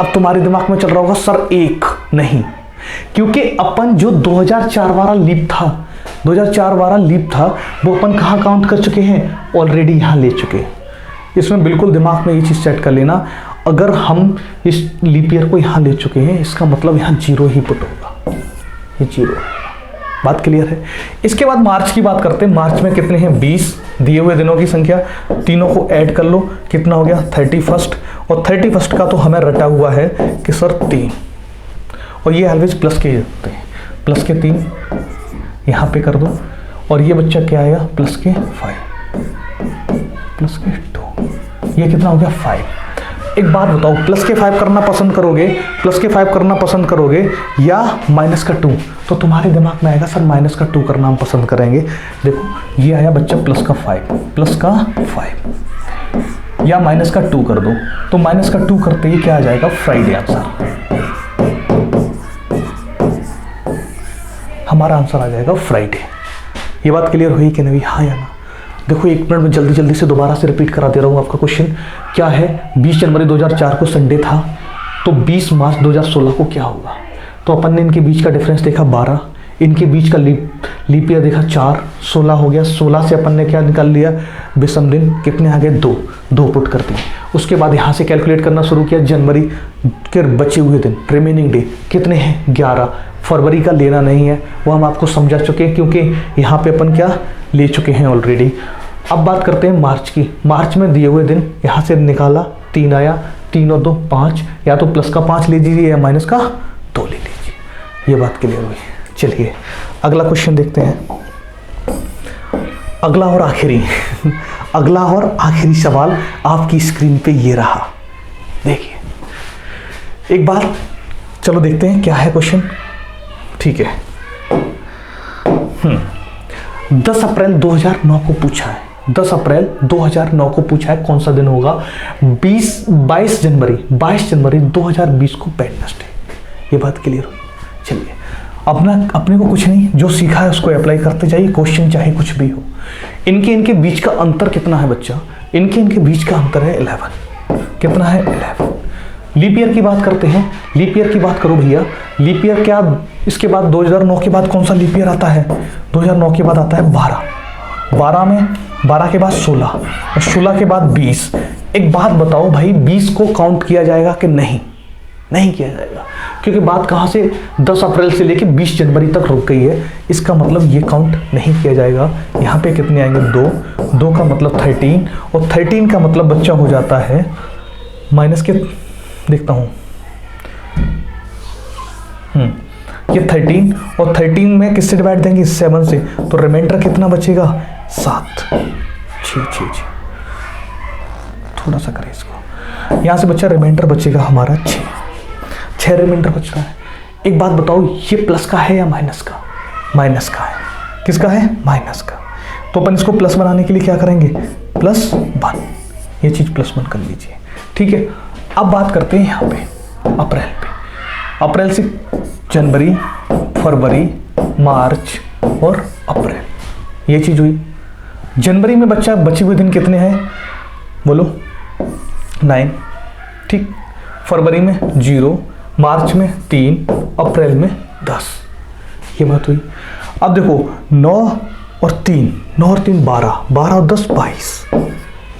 अब तुम्हारे दिमाग में चल रहा होगा सर 1 नहीं, क्योंकि अपन जो 2004 वाला लीप था वो अपन कहाँ काउंट कर चुके हैं? ऑलरेडी यहाँ ले चुके हैं। इसमें बिल्कुल दिमाग में ये चीज़ सेट कर लेना, अगर हम इस लीप ईयर को यहाँ ले चुके हैं इसका मतलब यहाँ 0 ही पुट होगा, ये 0। बात क्लियर है? इसके बाद मार्च की बात करते हैं। मार्च में कितने हैं? 20 दिए हुए दिनों की संख्या, तीनों को ऐड कर लो, कितना हो गया? 31। और 31 का तो हमें रटा हुआ है कि सर 3, और ये ऑलवेज प्लस के होते हैं, प्लस के 3 यहाँ पे कर दो। और ये बच्चा क्या आएगा? प्लस के 5, प्लस के 2, ये कितना हो गया? 5। एक बात बताओ, प्लस के 5 करना पसंद करोगे या माइनस का 2? तो तुम्हारे दिमाग में आएगा सर माइनस का 2 करना हम पसंद करेंगे। देखो ये आया बच्चा प्लस का 5 या माइनस का 2 कर दो, तो माइनस का 2 करते ही क्या आ जाएगा? Friday answer. हमारा आंसर आ जाएगा फ्राइडे। ये बात क्लियर हुई कि नहीं? हाँ या ना? देखो 1 मिनट में जल्दी से दोबारा से रिपीट करा दे रहा हूँ आपका क्वेश्चन। क्या है? 20 जनवरी 2004 को संडे था, तो 20 मार्च 2016 को क्या होगा? तो अपन ने इनके बीच का डिफरेंस देखा 12, इनके बीच का लीप ईयर देखा 4, 16 हो गया। 16 से अपन ने क्या निकाल लिया? विषम दिन। कितने आ गए? 2 पुट कर दिए। उसके बाद यहाँ से कैलकुलेट करना शुरू किया, जनवरी के बचे हुए दिन, रिमेनिंग डे कितने हैं? 11। फरवरी का लेना नहीं है, वो हम आपको समझा चुके हैं, क्योंकि यहाँ पे अपन क्या ले चुके हैं ऑलरेडी। अब बात करते हैं मार्च की। मार्च में दिए हुए दिन यहाँ से निकाला, 3 आया, 3 और 2 5, या तो प्लस का 5 ले लीजिए या माइनस का 2 ले लीजिए। ये बात क्लियर हुई। चलिए अगला क्वेश्चन देखते हैं। अगला और आखिरी सवाल आपकी स्क्रीन पे ये रहा। देखिए एक बार चलो देखते हैं क्या है क्वेश्चन, ठीक है। 10 अप्रैल 2009 को पूछा है। 10 अप्रैल 2009 को पूछा है कौन सा दिन होगा? 22 जनवरी 2020 को वेडनेसडे। ये बात क्लियर हुई। चलिए अपने को कुछ नहीं, जो सीखा है उसको अप्लाई करते जाइए, क्वेश्चन चाहे कुछ भी हो। इनके बीच का अंतर कितना है बच्चा? इनके बीच का अंतर है 11। कितना है? 11। लीप ईयर की बात करते हैं। लीप ईयर की बात करो भैया। लीप ईयर क्या? इसके बाद 2009 के बाद कौन सा लीप ईयर आता है? 2009 के बाद आता है 12। 12 में 12 के बाद 16 और 16 के बाद 20। एक बात बताओ भाई, 20 को काउंट किया जाएगा कि नहीं? नहीं किया जाएगा, क्योंकि बात कहाँ से 10 अप्रैल से लेकर 20 जनवरी तक रुक गई है। इसका मतलब ये काउंट नहीं किया जाएगा। यहाँ पे कितने आएंगे? 2, 2 का मतलब 13, और 13 का मतलब बच्चा हो जाता है माइनस के, देखता हूँ, ये 13, और 13 में किससे डिवाइड देंगे? 7 से, तो रिमाइंडर कितना बचेगा? 7। जी थोड़ा सा करें इसको, यहाँ से बच्चा रिमाइंडर बचेगा हमारा 6 रिमाइंडर बच रहा है। एक बात बताओ, ये प्लस का है या माइनस का? माइनस का है। किसका है? माइनस का। तो अपन इसको प्लस बनाने के लिए क्या करेंगे? +1, ये चीज़ +1 कर लीजिए, ठीक है। अब बात करते हैं यहाँ पे अप्रैल पे। अप्रैल से जनवरी, फरवरी, मार्च और अप्रैल, ये चीज़ हुई। जनवरी में बच्चा बचे हुए दिन कितने हैं? बोलो, 9, ठीक। फरवरी में 0, मार्च में 3, अप्रैल में 10। ये बात हुई। अब देखो 9 और 3, 12, 12 और 10 22,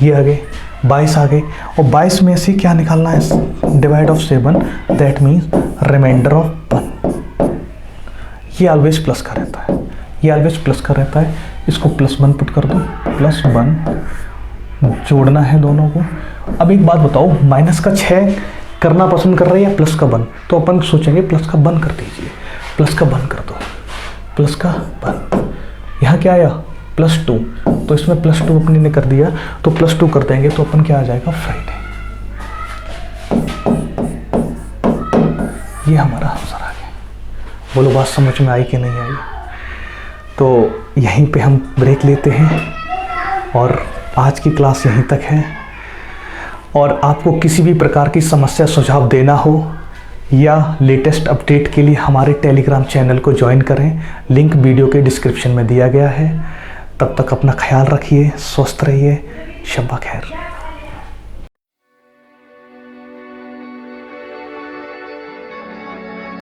ये आ गए 22 आ गए। और 22 में से क्या निकालना है? Divide of 7, that means remainder of 1। ये ऑलवेज प्लस का रहता है, ये ऑलवेज प्लस का रहता है। इसको +1 पुट कर दो, +1 जोड़ना है दोनों को। अब एक बात बताओ, माइनस का 6 करना पसंद कर रहे हैं या प्लस का 1? तो अपन सोचेंगे प्लस का 1 कर दीजिए, प्लस का 1 कर दो, प्लस का 1। यहाँ क्या आया? +2, तो इसमें +2 अपने ने कर दिया, तो +2 कर देंगे तो अपन क्या आ जाएगा? फ्राइडे। ये हमारा आंसर आ गया। बोलो बात समझ में आई कि नहीं आई? तो यहीं पे हम ब्रेक लेते हैं और आज की क्लास यहीं तक है। और आपको किसी भी प्रकार की समस्या सुझाव देना हो या लेटेस्ट अपडेट के लिए हमारे टेलीग्राम चैनल को ज्वाइन करें, लिंक वीडियो के डिस्क्रिप्शन में दिया गया है। तब तक अपना ख्याल रखिए, स्वस्थ रहिए, शब्बा खैर।